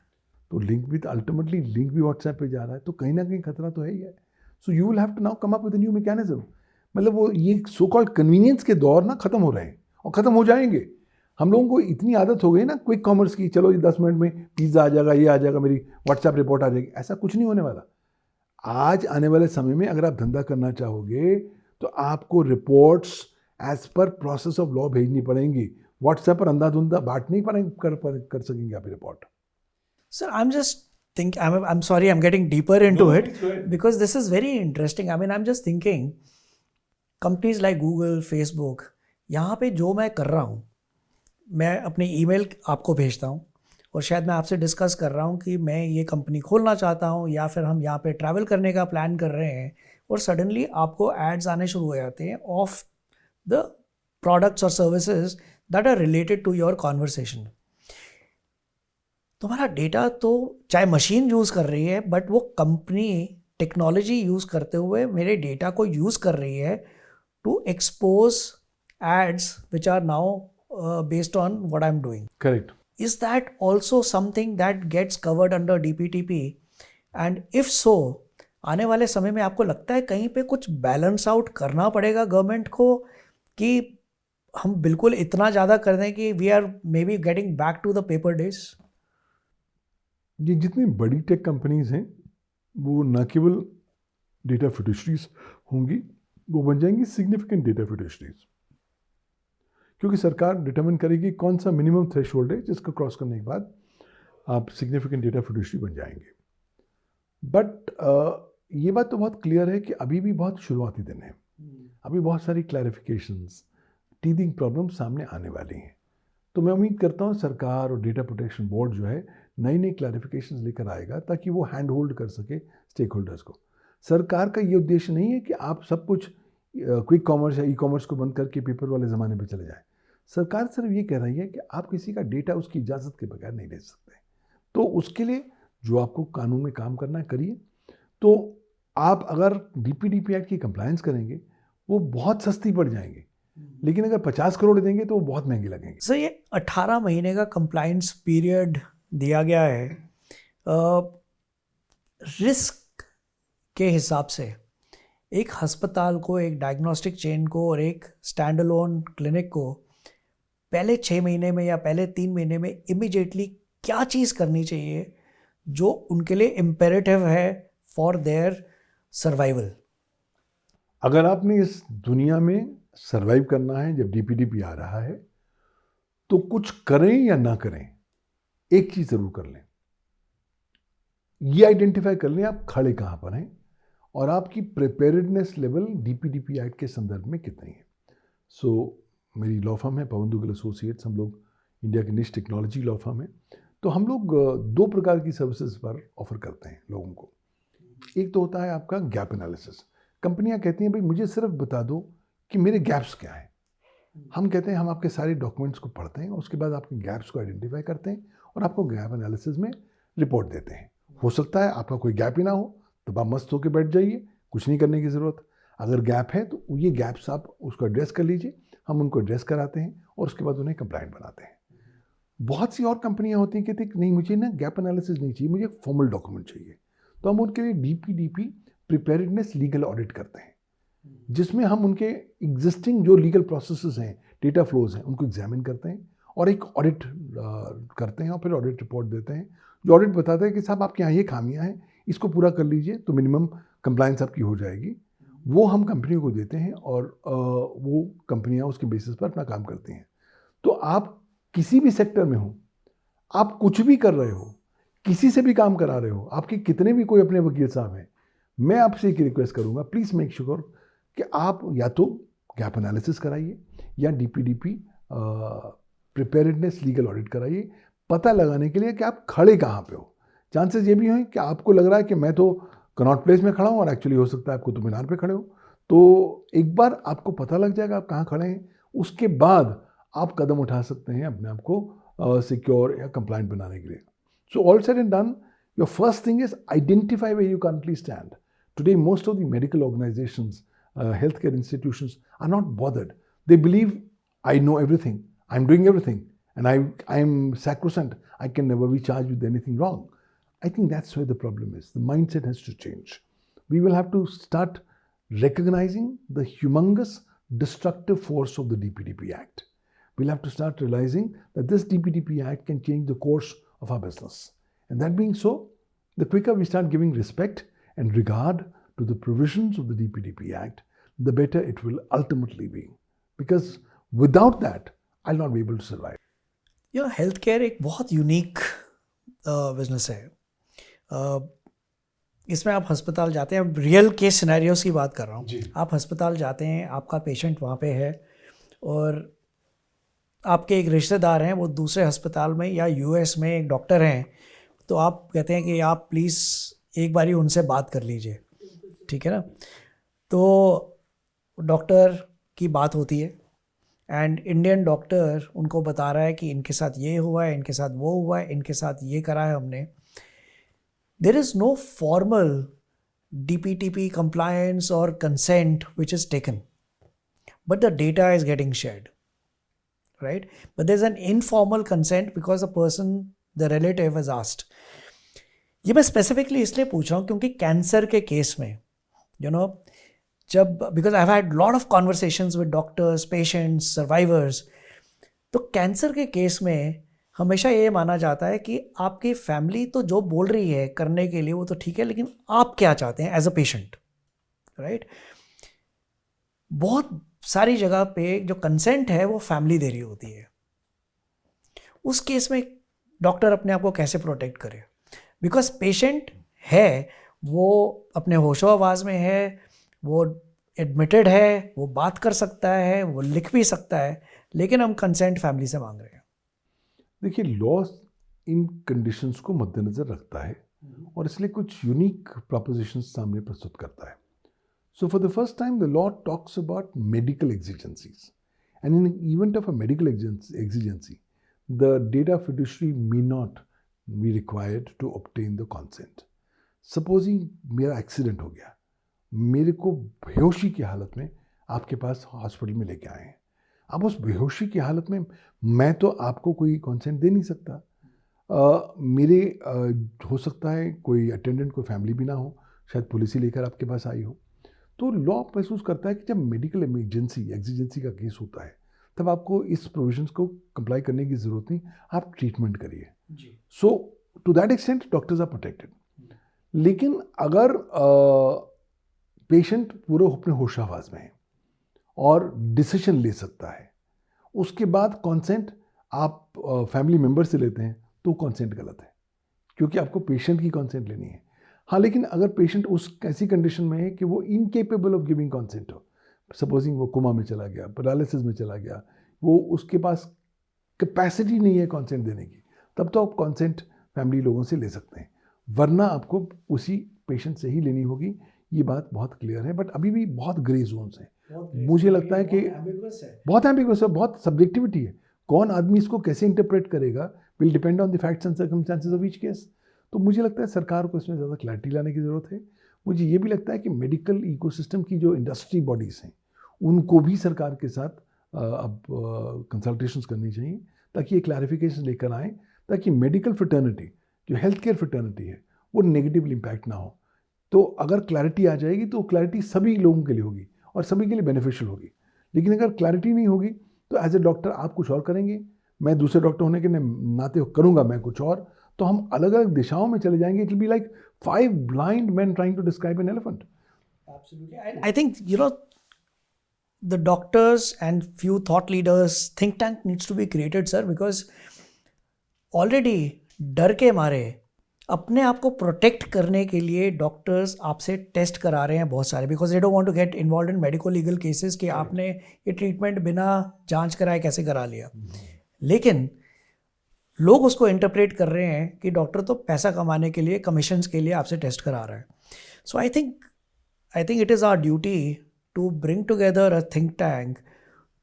तो लिंक भी अल्टीमेटली लिंक भी व्हाट्सएप पे जा रहा है, तो कहीं ना कहीं खतरा तो है ही है। So you will have to now come up with new mechanism. मतलब वो ये सो कॉल्ड कन्वीनियंस के दौर ना खत्म हो रहे हैं और खत्म हो जाएंगे। हम लोगों को इतनी आदत हो गई ना क्विक कॉमर्स की, चलो ये 10 मिनट में पिज्ज़ा आ जाएगा, ये आ जाएगा, मेरी व्हाट्सएप रिपोर्ट आ जाएगी। ऐसा कुछ नहीं होने वाला। आज आने वाले समय में अगर आप धंधा करना चाहोगे तो आपको reports as per process of law भेजनी पड़ेंगी। व्हाट्सएप पर अंधाधुंधा बांट नहीं कर सकेंगे आप report. Sir, I'm just I'm sorry, I'm getting deeper into it because this is very interesting. I mean, I'm just thinking, companies like Google, Facebook, यहाँ पे जो मैं कर रहा हूँ, मैं अपनी ईमेल आपको भेजता हूँ और शायद मैं आपसे डिस्कस कर रहा हूँ कि मैं ये कंपनी खोलना चाहता हूँ या फिर हम यहाँ पे ट्रैवल करने का प्लान कर रहे हैं, और सडनली आपको एड्स आने शुरू हो जाते हैं ऑफ द प्रोडक्ट्स और services that are related to your conversation. तुम्हारा डेटा तो चाहे मशीन यूज़ कर रही है, बट वो कंपनी टेक्नोलॉजी यूज़ करते हुए मेरे डेटा को यूज़ कर रही है to expose ads which are now based on what I am doing. Correct. Is that also something that gets covered under DPTP? And if so, आने वाले समय में आपको लगता है कहीं पे कुछ बैलेंस आउट करना पड़ेगा गवर्नमेंट को कि हम बिल्कुल इतना ज़्यादा कर दें कि we are maybe getting back to the paper days? ये जितनी बड़ी टेक कंपनीज हैं वो न केवल डेटा फिडुशरीज होंगी, वो बन जाएंगी सिग्निफिकेंट डेटा फिडुशरीज, क्योंकि सरकार डिटरमिन करेगी कौन सा मिनिमम थ्रेशोल्ड है जिसको क्रॉस करने के बाद आप सिग्निफिकेंट डेटा फिडुशरी बन जाएंगे। बट ये बात तो बहुत क्लियर है कि अभी भी बहुत शुरुआती दिन है, अभी बहुत सारी क्लैरिफिकेशंस, टीथिंग प्रॉब्लम सामने आने वाली हैं। तो मैं उम्मीद करता हूँ सरकार और डेटा प्रोटेक्शन बोर्ड जो है नई नई क्लैरिफिकेशंस लेकर आएगा ताकि वो हैंड होल्ड कर सके स्टेक होल्डर्स को। सरकार का ये उद्देश्य नहीं है कि आप सब कुछ क्विक कॉमर्स या ई कॉमर्स को बंद करके पेपर वाले ज़माने पे चले जाएं। सरकार सिर्फ ये कह रही है कि आप किसी का डेटा उसकी इजाज़त के बगैर नहीं ले सकते। तो उसके लिए जो आपको कानून में काम करना है करिए। तो आप अगर DPDP एक्ट की कंप्लायंस करेंगे वो बहुत सस्ती पड़ जाएंगी, लेकिन अगर 50 करोड़ देंगे तो वो बहुत महंगी लगेंगे। सर, ये 18 महीने का कंप्लायंस पीरियड दिया गया है। रिस्क के हिसाब से एक अस्पताल को, एक डायग्नोस्टिक चेन को और एक स्टैंड अलोन क्लिनिक को पहले 6 महीने में या पहले 3 महीने में इमीडिएटली क्या चीज़ करनी चाहिए जो उनके लिए इम्पेरेटिव है फॉर देयर सर्वाइवल? अगर आपने इस दुनिया में सर्वाइव करना है, जब DPDP आ रहा है, तो कुछ करें या ना करें, एक चीज़ ज़रूर कर लें। ये आइडेंटिफाई कर लें आप खड़े कहाँ पर हैं और आपकी प्रिपेयर्डनेस लेवल DPDP एक्ट के संदर्भ में कितनी है। सो मेरी लॉ फर्म है पवन दुग्गल एसोसिएट्स, हम लोग इंडिया की निश टेक्नोलॉजी लॉ फर्म है। तो हम लोग 2 प्रकार की सर्विसेज पर ऑफर करते हैं लोगों को। एक तो होता है आपका गैप एनालिसिस। कंपनियां कहती हैं भाई मुझे सिर्फ बता दो कि मेरे गैप्स क्या हैं। हम कहते हैं हम आपके सारे डॉक्यूमेंट्स को पढ़ते हैं, उसके बाद आपके गैप्स को आइडेंटिफाई करते हैं और आपको गैप एनालिसिस में रिपोर्ट देते हैं। हो सकता है आपका कोई गैप ही ना हो, तो आप मस्त होकर बैठ जाइए, कुछ नहीं करने की ज़रूरत। अगर गैप है तो ये गैप्स आप उसको एड्रेस कर लीजिए, हम उनको एड्रेस कराते हैं और उसके बाद उन्हें कंप्लाइंट बनाते हैं। बहुत सी और कंपनियां होती हैं कहती नहीं मुझे ना गैप एनालिसिस नहीं चाहिए, मुझे फॉर्मल डॉक्यूमेंट चाहिए। तो हम उनके लिए DPDP प्रिपेयर्डनेस लीगल ऑडिट करते हैं, जिसमें हम उनके एग्जिस्टिंग जो लीगल प्रोसेसेस हैं, डेटा फ्लोज हैं, उनको एग्जामिन करते हैं और एक ऑडिट करते हैं और फिर ऑडिट रिपोर्ट देते हैं, जो ऑडिट बताता है कि साहब आपके यहाँ ये खामियां हैं, इसको पूरा कर लीजिए तो मिनिमम कंप्लायंस आपकी हो जाएगी। वो हम कंपनियों को देते हैं और वो कंपनियां उसके बेसिस पर अपना काम करती हैं। तो आप किसी भी सेक्टर में हो, आप कुछ भी कर रहे हो, किसी से भी काम करा रहे हो, आपके कितने भी कोई अपने वकील साहब हैं, मैं आपसे एक रिक्वेस्ट करूंगा, प्लीज़ मेक श्योर कि आप या तो गैप एनालिसिस कराइए या DPDP प्रिपेयर्डनेस लीगल ऑडिट कराइए, पता लगाने के लिए कि आप खड़े कहाँ पे हो। चांसेस ये भी हैं कि आपको लग रहा है कि मैं तो कनॉट प्लेस में खड़ा हूँ और एक्चुअली हो सकता है आप कुतुब मीनार पे खड़े हो। तो एक बार आपको पता लग जाएगा आप कहाँ खड़े हैं, उसके बाद आप कदम उठा सकते हैं अपने आप को सिक्योर या कंप्लाइंट बनाने के लिए। So all said and done, your first thing is identify where you currently stand. Today, most of the medical organizations, healthcare institutions are not bothered. They believe I know everything, I'm doing everything, and I'm sacrosanct. I can never be charged with anything wrong. I think that's where the problem is. The mindset has to change. We will have to start recognizing the humongous destructive force of the DPDP Act. We'll have to start realizing that this DPDP Act can change the course of our business. And that being so, the quicker we start giving respect and regard to the provisions of the DPDP Act, the better it will ultimately be. Because without that, I'll not be able to survive. Health care एक बहुत unique business है। इसमें आप अस्पताल जाते हैं, real case scenarios की बात कर रहा हूँ। आप अस्पताल जाते हैं, आपका पेशेंट वहाँ पे है और आपके एक रिश्तेदार हैं, वो दूसरे अस्पताल में या US में एक डॉक्टर हैं, तो आप कहते हैं कि आप प्लीज़ एक बारी उनसे बात कर लीजिए, ठीक है ना। तो डॉक्टर की बात होती है एंड इंडियन डॉक्टर उनको बता रहा है कि इनके साथ ये हुआ है, इनके साथ वो हुआ है, इनके साथ ये करा है हमने। There is no formal DPDP compliance or consent which is taken, but the data is getting shared, right? But there's an informal consent because the person, the relative has asked. ये मैं स्पेसिफिकली इसलिए पूछ रहा हूँ क्योंकि cancer के case में जब because I have had lot of conversations with doctors, patients, survivors, तो कैंसर के केस में हमेशा ये माना जाता है कि आपकी फैमिली तो जो बोल रही है करने के लिए वो तो ठीक है, लेकिन आप क्या चाहते हैं एज अ पेशेंट, राइट? बहुत सारी जगह पे जो कंसेंट है वो फैमिली दे रही होती है। उस केस में डॉक्टर अपने आप को कैसे प्रोटेक्ट करे? बिकॉज पेशेंट है, वो अपने होशो आवाज़ में है, वो एडमिटेड है, वो बात कर सकता है, वो लिख भी सकता है, लेकिन हम कंसेंट फैमिली से मांग रहे हैं। देखिए, लॉ इन कंडीशंस को मद्देनज़र रखता है और इसलिए कुछ यूनिक प्रोपोजिशंस सामने प्रस्तुत करता है। So for the first time the law talks about medical exigencies, and in event of a medical exigency the data fiduciary may not be required to obtain the consent. Supposing मेरा accident हो गया, मेरे को बेहोशी की हालत में आपके पास हॉस्पिटल में लेके आए हैं, अब उस बेहोशी की हालत में मैं तो आपको कोई कंसेंट दे नहीं सकता। हो सकता है कोई अटेंडेंट, कोई फैमिली भी ना हो, शायद पुलिस ही लेकर आपके पास आई हो। तो लॉ महसूस करता है कि जब मेडिकल एग्जिजेंसी का केस होता है तब आपको इस प्रोविजंस को कंप्लाई करने की ज़रूरत नहीं, आप ट्रीटमेंट करिए। So to that extent doctors are protected. लेकिन अगर पेशेंट पूरे अपने होशावाज में है और डिसीजन ले सकता है, उसके बाद कंसेंट आप फैमिली मेम्बर से लेते हैं तो कंसेंट गलत है, क्योंकि आपको पेशेंट की कंसेंट लेनी है। हाँ, लेकिन अगर पेशेंट उस ऐसी कंडीशन में है कि वो इनकेपेबल ऑफ गिविंग कंसेंट हो, सपोजिंग वो कोमा में चला गया, पैरालिसिस में चला गया, वो उसके पास कैपेसिटी नहीं है कंसेंट देने की, तब तो आप कंसेंट फैमिली लोगों से ले सकते हैं, वरना आपको उसी पेशेंट से ही लेनी होगी। ये बात बहुत क्लियर है, बट अभी भी बहुत ग्रे जोन्स हैं। मुझे लगता है कि बहुत एम्बिगुअस है, बहुत सब्जेक्टिविटी है। कौन आदमी इसको कैसे इंटरप्रेट करेगा will depend on the facts and circumstances of each case. तो मुझे लगता है सरकार को इसमें ज़्यादा क्लैरिटी लाने की ज़रूरत है। मुझे ये भी लगता है कि मेडिकल इकोसिस्टम की जो इंडस्ट्री बॉडीज़ हैं उनको भी सरकार के साथ अब कंसल्टेशंस करनी चाहिए, ताकि ये क्लैरिफिकेशन लेकर आएँ, ताकि मेडिकल फ्रेटर्निटी जो हेल्थ केयर फ्रेटर्निटी है वो नेगेटिव इम्पैक्ट ना हो। तो अगर क्लैरिटी आ जाएगी तो क्लैरिटी सभी लोगों के लिए होगी और सभी के लिए बेनिफिशियल होगी। लेकिन अगर क्लैरिटी नहीं होगी तो एज ए डॉक्टर आप कुछ और करेंगे, मैं दूसरे डॉक्टर होने के नाते करूँगा मैं कुछ और, तो हम अलग अलग दिशाओं में चले जाएंगे। It will be like 5 blind men trying to describe an elephant. Absolutely. I think, the doctors and few thought leaders, think tank needs to be created, sir, because already डर के मारे अपने आप को प्रोटेक्ट करने के लिए डॉक्टर्स आपसे टेस्ट करा रहे हैं बहुत सारे, because they don't want to get involve in medico legal cases कि आपने ये ट्रीटमेंट बिना जांच कराए कैसे करा लिया। लेकिन लोग उसको इंटरप्रेट कर रहे हैं कि डॉक्टर तो पैसा कमाने के लिए, कमीशंस के लिए आपसे टेस्ट करा रहा है। So I think it is our duty to bring together a think tank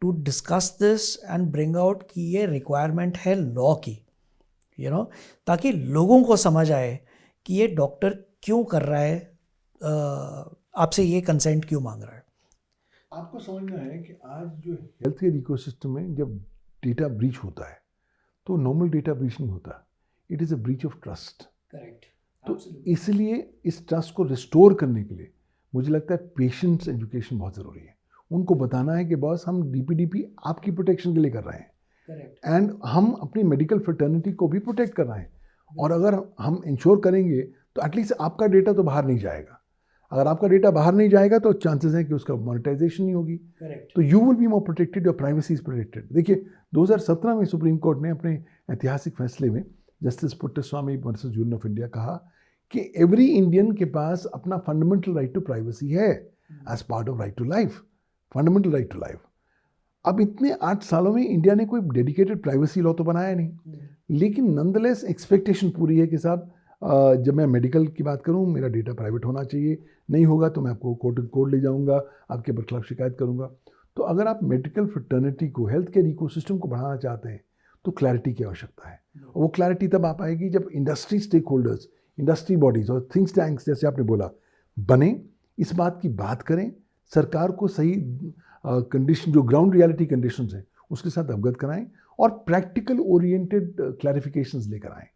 to discuss this and bring out कि ये रिक्वायरमेंट है लॉ की, ताकि लोगों को समझ आए कि ये डॉक्टर क्यों कर रहा है, आपसे ये कंसेंट क्यों मांग रहा है। आपको समझना है कि आज जो हेल्थ केयर इकोसिस्टम में जब डेटा ब्रीच होता है तो नॉर्मल डेटा ब्रीच नहीं होता, it is a breach of trust. Correct. तो इसलिए इस ट्रस्ट को रिस्टोर करने के लिए मुझे लगता है पेशेंट्स एजुकेशन बहुत ज़रूरी है। उनको बताना है कि बॉस हम डीपीडीपी आपकी प्रोटेक्शन के लिए कर रहे हैं, एंड हम अपनी मेडिकल फ्रेटर्निटी को भी प्रोटेक्ट कर रहे हैं। और अगर हम इंश्योर करेंगे तो एटलीस्ट आपका डेटा तो बाहर नहीं जाएगा। अगर आपका डेटा बाहर नहीं जाएगा तो चांसेस हैं कि उसका मोनेटाइजेशन नहीं होगी। तो you will be more protected, your privacy is protected. देखिए 2017 में सुप्रीम कोर्ट ने अपने ऐतिहासिक फैसले में justice Puttaswamy versus union of India कहा कि एवरी इंडियन के पास अपना फंडामेंटल राइट टू प्राइवेसी है as part of right to life, fundamental right to life. अब इतने 8 सालों में इंडिया ने कोई डेडिकेटेड प्राइवेसी लॉ तो बनाया नहीं, लेकिन नंदलेस एक्सपेक्टेशन पूरी है कि साहब जब मैं मेडिकल की बात करूं मेरा डेटा प्राइवेट होना चाहिए, नहीं होगा तो मैं आपको कोर्ट ले जाऊंगा, आपके खिलाफ शिकायत करूंगा। तो अगर आप मेडिकल फ्रेटर्निटी को, हेल्थ केयर इकोसिस्टम को बढ़ाना चाहते हैं तो क्लैरिटी की आवश्यकता है। और वो क्लैरिटी तब आ पाएगी जब industry stakeholders, industry bodies और थिंक टैंक्स जैसे आपने बोला बने, इस बात की बात करें, सरकार को सही कंडीशन जो ग्राउंड रियलिटी कंडीशंस हैं उसके साथ अवगत कराएं और प्रैक्टिकल ओरिएंटेड क्लैरिफिकेशंस लेकर आएं।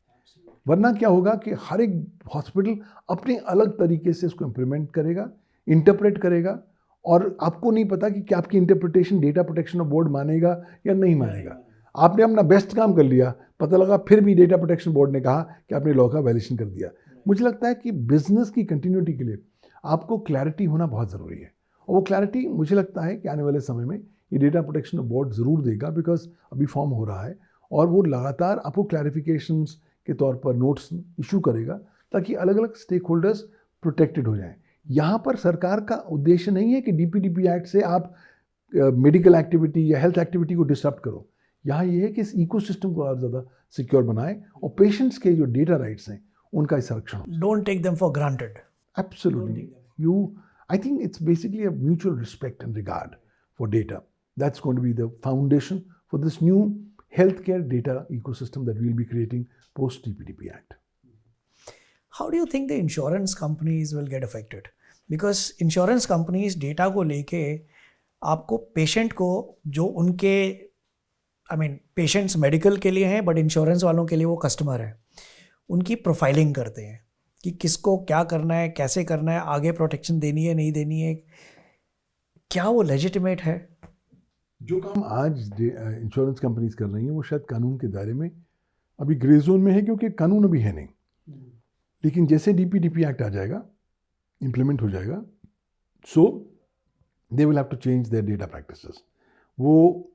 वरना क्या होगा कि हर एक हॉस्पिटल अपने अलग तरीके से इसको इम्प्लीमेंट करेगा, इंटरप्रेट करेगा, और आपको नहीं पता कि क्या आपकी इंटरप्रिटेशन डेटा प्रोटेक्शन बोर्ड मानेगा या नहीं मानेगा। आपने अपना बेस्ट काम कर लिया, पता लगा फिर भी डेटा प्रोटेक्शन बोर्ड ने कहा कि आपने लॉ का वायलेशन कर दिया। मुझे लगता है कि बिजनेस की कंटिन्यूटी के लिए आपको क्लैरिटी होना बहुत ज़रूरी है, और वो क्लैरिटी मुझे लगता है कि आने वाले समय में ये डेटा प्रोटेक्शन बोर्ड ज़रूर देगा, बिकॉज अभी फॉर्म हो रहा है और वो लगातार आपको क्लैरिफिकेशंस के तौर पर नोट्स इशू करेगा ताकि अलग अलग स्टेक होल्डर्स प्रोटेक्टेड हो जाएं। यहाँ पर सरकार का उद्देश्य नहीं है कि डीपीडीपी एक्ट से आप मेडिकल एक्टिविटी या हेल्थ एक्टिविटी को डिस्टर्ब करो। यहाँ ये है कि इस इकोसिस्टम को और ज़्यादा सिक्योर बनाएं और पेशेंट्स के जो डेटा राइट्स हैं उनका संरक्षण हो। Don't take them for granted. Absolutely. I think it's basically a mutual respect and regard for data. That's going to be the foundation for this new healthcare data ecosystem that we'll be creating post DPDP Act. How do you think the insurance companies will get affected? Because insurance companies data को लेके आपको patient को जो उनके patients medical के लिए हैं but insurance वालों के लिए वो कस्टमर है, उनकी प्रोफाइलिंग करते हैं कि किसको क्या करना है, कैसे करना है, आगे प्रोटेक्शन देनी है नहीं देनी है, क्या वो लेजिटिमेट है? जो काम आज इंश्योरेंस कंपनीज कर रही हैं वो शायद कानून के दायरे में अभी ग्रे जोन में है, क्योंकि कानून अभी है नहीं। लेकिन जैसे डीपीडीपी एक्ट आ जाएगा, इम्प्लीमेंट हो जाएगा, so they will have to change their data practices. वो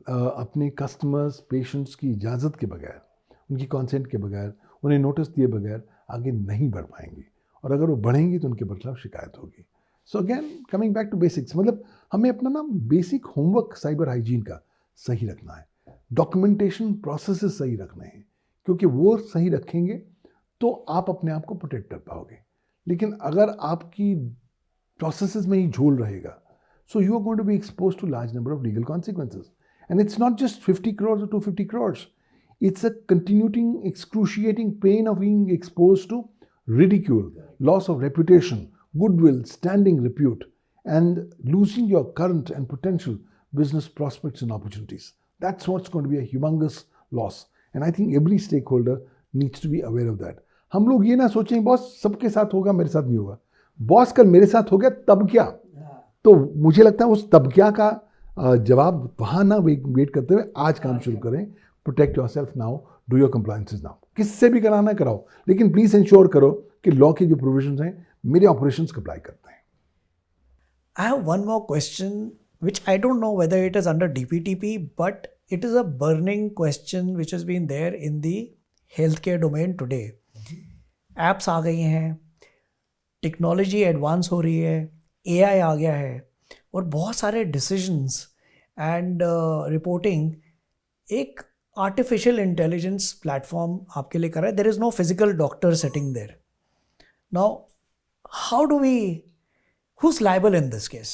अपने कस्टमर्स, पेशेंट्स की इजाज़त के बगैर, उनकी कॉन्सेंट के बगैर, उन्हें नोटिस दिए बगैर आगे नहीं बढ़ पाएंगी, और अगर वो बढ़ेंगी तो उनके खिलाफ शिकायत होगी। So again coming back to basics, मतलब हमें अपना ना बेसिक होमवर्क साइबर हाइजीन का सही रखना है, डॉक्यूमेंटेशन प्रोसेसेस सही रखने हैं, क्योंकि वो सही रखेंगे तो आप अपने आप को प्रोटेक्ट कर पाओगे। लेकिन अगर आपकी प्रोसेसेस में ही झोल रहेगा, so you are going to be exposed to large number of legal consequences. And it's not just 50 crores or 250 crores. It's a continuing, excruciating pain of being exposed to ridicule, loss of reputation, goodwill, standing repute, and losing your current and potential business prospects and opportunities. That's what's going to be a humongous loss. And I think every stakeholder needs to be aware of that. हम लोग ये ना सोचें boss सबके साथ होगा, मेरे साथ नहीं होगा, बॉस कल मेरे साथ हो गया तब क्या। तो मुझे लगता है उस तब क्या का जवाब वहाँ ना वेट करते हुए आज काम शुरू करें। Protect your self now, do your compliances now. किससे भी कराना कराओ, लेकिन प्लीज इंश्योर करो कि लॉ के जो प्रोविजंस हैं मेरे ऑपरेशंस को अप्लाई करते हैं। I have one more question, which I don't know whether it is under DPTP, but it is a burning question which has been there in the healthcare domain today. Apps आ गई हैं, technology advance हो रही है, AI आ गया है, और बहुत सारे डिसीजंस एंड रिपोर्टिंग एक आर्टिफिशियल इंटेलिजेंस प्लेटफॉर्म आपके लिए कर रहा है. There is no physical doctor sitting there. Now how do we, who's liable in this case?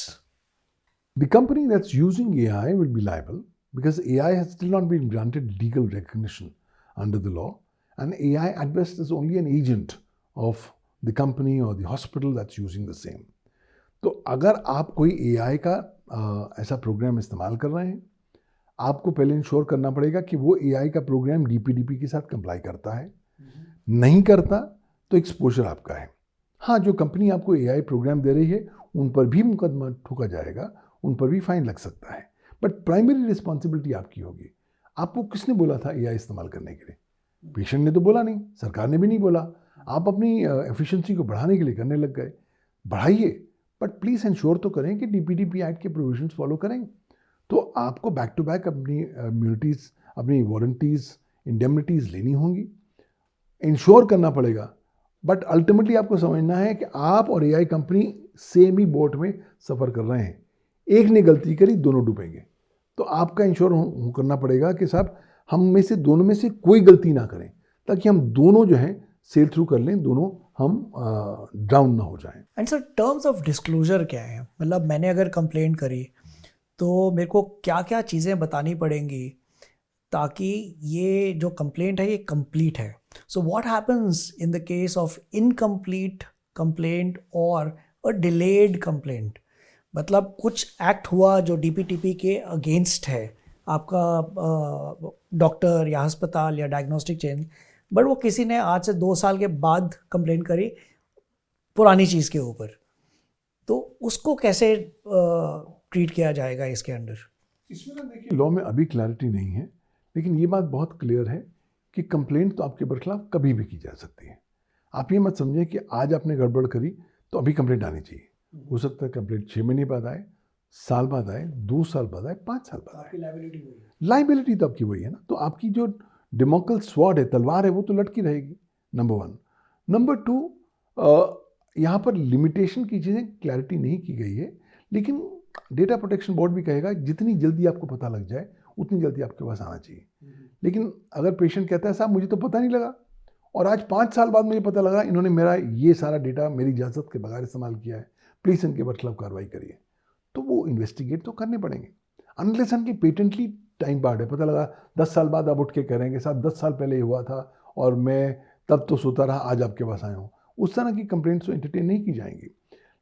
The company that's using AI will be liable because AI has still not been granted legal recognition under the law, and AI at best is only an agent of the company or the hospital that's using the same. तो अगर आप कोई AI का ऐसा programme इस्तेमाल कर रहे हैं, आपको पहले इंश्योर करना पड़ेगा कि वो AI का प्रोग्राम DPDP के साथ कंप्लाई करता है. नहीं करता तो एक्सपोजर आपका है. हाँ, जो कंपनी आपको AI प्रोग्राम दे रही है उन पर भी मुकदमा ठोका जाएगा, उन पर भी फाइन लग सकता है, बट प्राइमरी रिस्पॉन्सिबिलिटी आपकी होगी. आपको किसने बोला था AI इस्तेमाल करने के लिए? पेशेंट ने तो बोला नहीं, सरकार ने भी नहीं बोला. आप अपनी एफिशिएंसी को बढ़ाने के लिए करने लग गए. बढ़ाइए, बट प्लीज़ इंश्योर तो करें कि DPDP एक्ट के प्रोविजंस फॉलो करें. तो आपको बैक टू बैक अपनी इम्यूनिटीज़, अपनी वारंटीज़, इंडेमनिटीज़ लेनी होंगी, इंश्योर करना पड़ेगा. बट अल्टीमेटली आपको समझना है कि आप और AI कंपनी सेम ही बोट में सफ़र कर रहे हैं. एक ने गलती करी, दोनों डूबेंगे. तो आपका इंश्योर करना पड़ेगा कि साहब हम में से दोनों में से कोई गलती ना करें, ताकि हम दोनों जो हैं सेल थ्रू कर लें, दोनों हम डाउन ना हो जाएं. And sir, terms of disclosure क्या है? मतलब मैंने अगर कंप्लेंट करी तो मेरे को क्या क्या चीज़ें बतानी पड़ेंगी ताकि ये जो कंप्लेंट है ये कंप्लीट है. So what happens in the case of incomplete complaint और अ डिलेड कंप्लेंट? मतलब कुछ एक्ट हुआ जो DPTP के अगेंस्ट है, आपका डॉक्टर या अस्पताल या डायग्नोस्टिक चेन, बट वो किसी ने आज से 2 साल के बाद कंप्लेंट करी पुरानी चीज़ के ऊपर, तो उसको कैसे ट्रीट किया जाएगा इसके अंडर? इसमें ना देखिए, लॉ में अभी क्लैरिटी नहीं है, लेकिन ये बात बहुत क्लियर है कि कंप्लेंट तो आपके बरखिलाफ कभी भी की जा सकती है. आप ये मत समझें कि आज आपने गड़बड़ करी तो अभी कंप्लेंट आनी चाहिए. हो सकता है कंप्लेंट 6 महीने बाद आए, साल बाद आए, 2 साल बाद आए, 5 साल बाद आए. लाइबिलिटी तो आपकी वही है ना. तो आपकी जो डेमोक्रेट स्वॉर्ड है, तलवार है, वो तो लटकी रहेगी. नंबर 1. नंबर 2, यहाँ पर लिमिटेशन की चीज़ें क्लैरिटी नहीं की गई है, लेकिन डेटा प्रोटेक्शन बोर्ड भी कहेगा जितनी जल्दी आपको पता लग जाए उतनी जल्दी आपके पास आना चाहिए. लेकिन अगर पेशेंट कहता है साहब मुझे तो पता नहीं लगा और आज 5 साल बाद मुझे पता लगा, इन्होंने मेरा ये सारा डेटा मेरी इजाज़त के बगैर इस्तेमाल किया है, प्लीज़ इनके खिलाफ कार्रवाई करिए, तो वो इन्वेस्टिगेट तो करने पड़ेंगे. अनलेस इनकी पेटेंटली टाइम बार्ड है, पता लगा 10 साल बाद आप उठ के करेंगे साहब 10 साल पहले हुआ था और मैं तब तो सोता रहा, आज आपके पास आया हूँ, उस तरह की कंप्लेंट्स तो एंटरटेन नहीं की जाएंगी.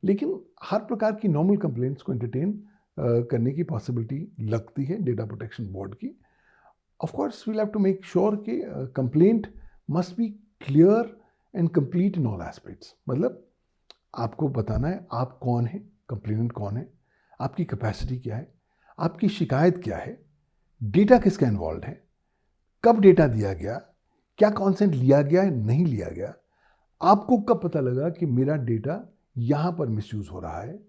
लेकिन हर प्रकार की नॉर्मल कंप्लेंट्स को एंटरटेन करने की पॉसिबिलिटी लगती है डेटा प्रोटेक्शन बोर्ड की. Of course will have to make sure कि complaint must be clear and complete in all aspects. मतलब आपको बताना है आप कौन है, कंप्लेनेंट कौन है, आपकी कैपेसिटी क्या है, आपकी शिकायत क्या है, डेटा किसका इन्वॉल्व है, कब डेटा दिया गया, क्या कॉन्सेंट लिया गया है, नहीं लिया गया, आपको कब पता लगा कि मेरा डेटा यहाँ पर मिसयूज़ हो रहा है,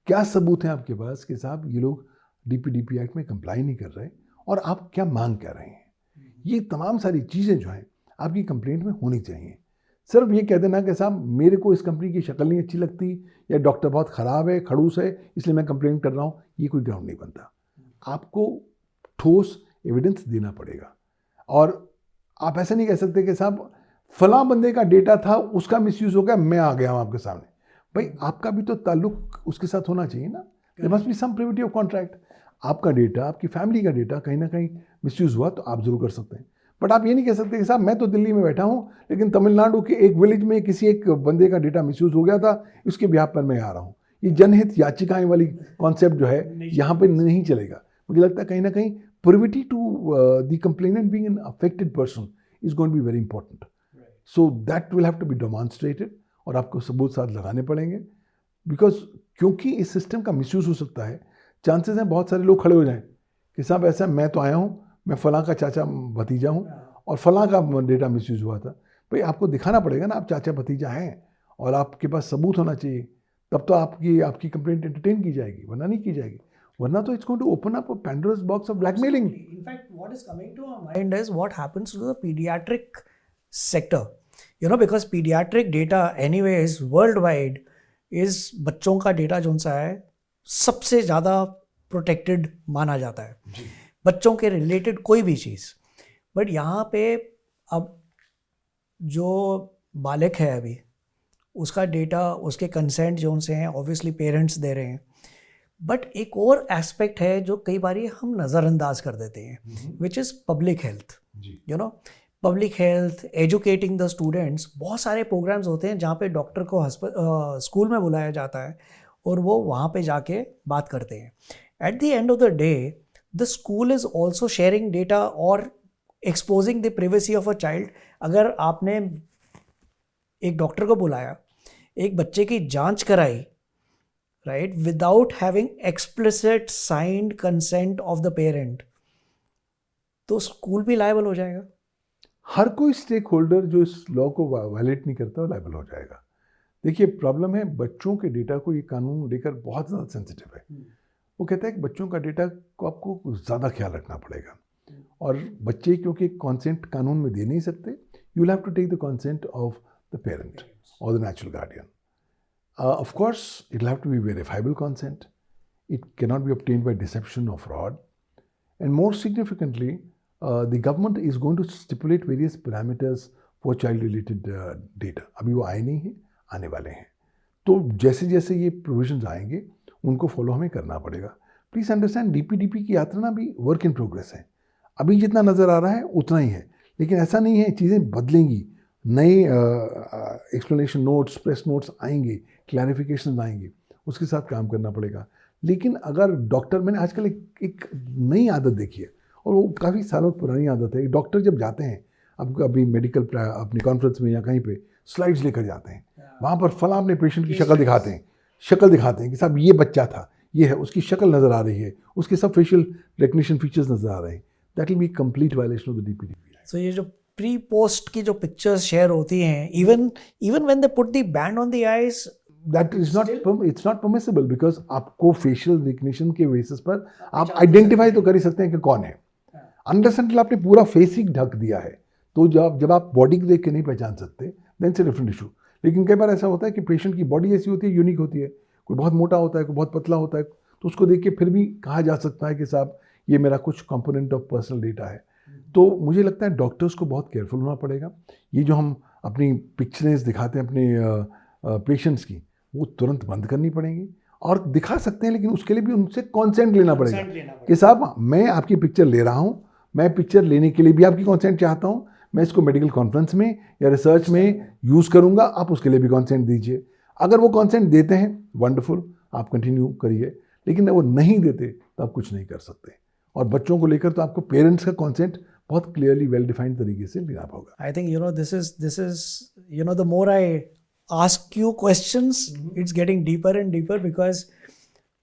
क्या सबूत है आपके पास कि साहब ये लोग DPDP एक्ट में कंप्लाई नहीं कर रहे, और आप क्या मांग कर रहे हैं. ये तमाम सारी चीज़ें जो हैं आपकी कंप्लेंट में होनी चाहिए. सिर्फ ये कह देना कि साहब मेरे को इस कंपनी की शक्ल नहीं अच्छी लगती, या डॉक्टर बहुत ख़राब है, खड़ूस है, इसलिए मैं कंप्लेन कर रहा हूँ, ये कोई ग्राउंड नहीं बनता। आपको ठोस एविडेंस देना पड़ेगा। और आप ऐसा नहीं कह सकते कि साहब फलां बंदे का डेटा था, उसका मिसयूज़ हो गया, मैं आ गया हूँ आपके सामने। भाई आपका भी तो ताल्लुक उसके साथ होना चाहिए ना। There must be some privity of contract. आपका डेटा, आपकी फैमिली का डेटा कहीं ना कहीं मिसयूज़ हुआ तो आप ज़रूर कर सकते हैं, बट आप ये नहीं कह सकते कि साहब मैं तो दिल्ली में बैठा हूँ, लेकिन तमिलनाडु के एक विलेज में किसी एक बंदे का डेटा मिसयूज़ हो गया था, उसके बिहाफ पर मैं आ रहा हूँ। ये जनहित याचिकाएं वाली कॉन्सेप्ट जो है यहाँ पे नहीं चलेगा। मुझे लगता है कहीं ना कहीं privity to the complainant being an affected person is going to be very important. So that will have to be demonstrated, और आपको सबूत साथ लगाने पड़ेंगे, बिकॉज क्योंकि इस सिस्टम का मिसयूज़ हो सकता है। चांसेस हैं बहुत सारे लोग खड़े हो जाएं कि साहब ऐसा मैं तो आया हूँ, मैं फलां का चाचा भतीजा हूँ और फलां का डेटा मिसयूज़ हुआ था। भाई आपको दिखाना पड़ेगा ना आप चाचा भतीजा हैं, और आपके पास सबूत होना चाहिए, तब तो आपकी कंप्लेंट एंटरटेन की जाएगी, वरना नहीं की जाएगी। वरना तो it's going to open up a Pandora's box of blackmailing. In fact, what is coming to our mind is what happens to the pediatric sector. Because pediatric data anyways worldwide is बच्चों का data जो सा है सबसे ज़्यादा protected माना जाता है, बच्चों के रिलेटेड कोई भी चीज़। बट यहाँ पे अब जो बालक है अभी, उसका डेटा, उसके कंसेंट जो उनसे हैं ऑब्वियसली पेरेंट्स दे रहे हैं। बट एक और एस्पेक्ट है जो कई बार हम नज़रअंदाज कर देते हैं, which is public health. Public health, educating the students, बहुत सारे प्रोग्राम्स होते हैं जहाँ पे डॉक्टर को स्कूल में बुलाया जाता है और वो वहाँ पे जाके बात करते हैं। At the end of the day the school is also sharing data और exposing the privacy of a child. अगर आपने एक डॉक्टर को बुलाया, एक बच्चे की जांच कराई, right, without having explicit signed consent of the parent, तो स्कूल भी लायबल हो जाएगा। हर कोई स्टेक होल्डर जो इस लॉ को वायलेट नहीं करता वो लायबल हो जाएगा। देखिए प्रॉब्लम है, बच्चों के डेटा को ये कानून लेकर बहुत ज़्यादा सेंसिटिव है। वो कहता है कि बच्चों का डेटा को आपको ज़्यादा ख्याल रखना पड़ेगा, और बच्चे क्योंकि कंसेंट कानून में दे नहीं सकते, you will have to take the consent of the parent और the natural guardian. Of course, it will have to be verifiable consent. It cannot be obtained by deception or fraud. And more significantly, the government is going to stipulate various parameters for child-related data. अभी वो आए नहीं हैं, आने वाले हैं। तो जैसे जैसे ये provisions आएंगे, उनको फॉलो हमें करना पड़ेगा। प्लीज़ अंडरस्टैंड, DPDP की यात्रा ना भी वर्क इन प्रोग्रेस है। अभी जितना नज़र आ रहा है उतना ही है, लेकिन ऐसा नहीं है, चीज़ें बदलेंगी। नए एक्सप्लेनेशन नोट्स, प्रेस नोट्स आएंगे, क्लैरिफिकेशन आएंगे, उसके साथ काम करना पड़ेगा। लेकिन अगर डॉक्टर, मैंने आजकल एक नई आदत देखी है, और वो काफ़ी सालों पुरानी आदत है। डॉक्टर जब जाते हैं आपको अभी मेडिकल अपनी कॉन्फ्रेंस में या कहीं पे स्लाइड्स लेकर जाते हैं, वहाँ पर फलां अपने पेशेंट की शक्ल दिखाते हैं कि साहब ये बच्चा था, ये है, उसकी शक्ल नज़र आ रही है, उसके सब फेशियल रिकग्निशन फीचर्स नज़र आ रहे हैं। That will be complete violation of the DPDP। सो ये जो प्री पोस्ट की जो पिक्चर्स शेयर होती हैं, even when they put the band on the eyes, that is not, it's not permissible, because आपको फेशियल रिकग्निशन के बेसिस पर आप आइडेंटिफाई तो कर ही सकते हैं कि कौन है। अनलेस अनटिल आपने पूरा फेस ही ढक दिया है, तो जब आप बॉडी को देख के नहीं पहचान सकते, देन से डिफरेंट इशू। लेकिन कई बार ऐसा होता है कि पेशेंट की बॉडी ऐसी होती है, यूनिक होती है, कोई बहुत मोटा होता है, कोई बहुत पतला होता है, तो उसको देख के फिर भी कहा जा सकता है कि साहब ये मेरा कुछ कंपोनेंट ऑफ पर्सनल डेटा है। तो मुझे लगता है डॉक्टर्स को बहुत केयरफुल होना पड़ेगा। ये जो हम अपनी पिक्चरें दिखाते हैं अपने पेशेंट्स की, वो तुरंत बंद करनी पड़ेंगी। और दिखा सकते हैं, लेकिन उसके लिए भी उनसे कॉन्सेंट लेना पड़ेगा कि साहब मैं आपकी पिक्चर ले रहा हूँ, मैं पिक्चर लेने के लिए भी आपकी कॉन्सेंट चाहता हूँ, मैं इसको मेडिकल कॉन्फ्रेंस में या रिसर्च में यूज़ करूँगा, आप उसके लिए भी कॉन्सेंट दीजिए। अगर वो कॉन्सेंट देते हैं वंडरफुल, आप कंटिन्यू करिए, लेकिन वो नहीं देते तो आप कुछ नहीं कर सकते। और बच्चों को लेकर तो आपको पेरेंट्स का कॉन्सेंट बहुत क्लियरली वेल डिफाइंड तरीके से लेना होगा। I think this is the more I ask you questions, it's getting deeper and deeper, because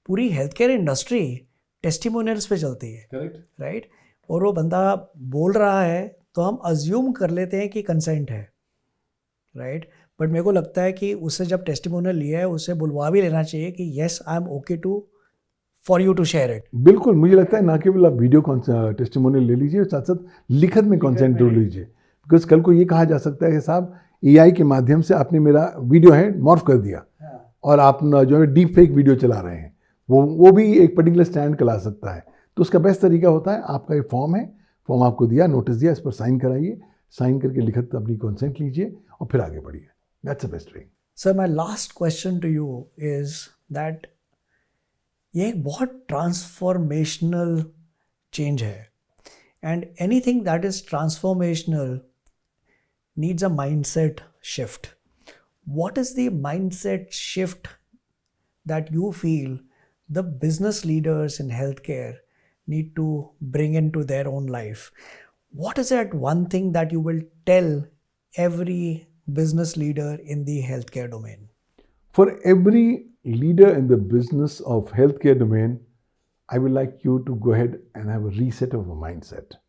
पूरी हेल्थ केयर इंडस्ट्री टेस्टिमोनियल्स पे चलती है, करेक्ट, राइट? और वो बंदा बोल रहा है तो हम अज्यूम कर लेते हैं कि कंसेंट है, राइट? बट मेरे को लगता है कि उससे जब टेस्टिमोनियल लिया है, उससे बुलवा भी लेना चाहिए कि yes I am okay to for you to share it. बिल्कुल, मुझे लगता है ना केवल आप वीडियो टेस्टिमोनियल ले लीजिए, साथ साथ लिखत में कॉन्सेंट जोड़ लीजिए, बिकॉज कल को ये कहा जा सकता है कि साहब एआई के माध्यम से आपने मेरा वीडियो है मॉर्फ कर दिया और आप जो है डीप फेक वीडियो चला रहे हैं, वो भी एक पर्टिकुलर स्टैंड ला सकता है। तो उसका बेस्ट तरीका होता है, आपका एक फॉर्म है, फॉर्म आपको दिया, नोटिस दिया, इस पर साइन कराइए, साइन करके लिखत अपनी कंसेंट लीजिए और फिर आगे बढ़िए। That's the best way. Sir, my last question to you is that ये एक बहुत ट्रांसफॉर्मेशनल चेंज है, and anything that is transformational needs a mindset shift. What is the mindset shift that you feel the business leaders in healthcare need to bring into their own life? What is that one thing that you will tell every business leader in the healthcare domain? For every leader in the business of healthcare domain, I would like you to go ahead and have a reset of a mindset.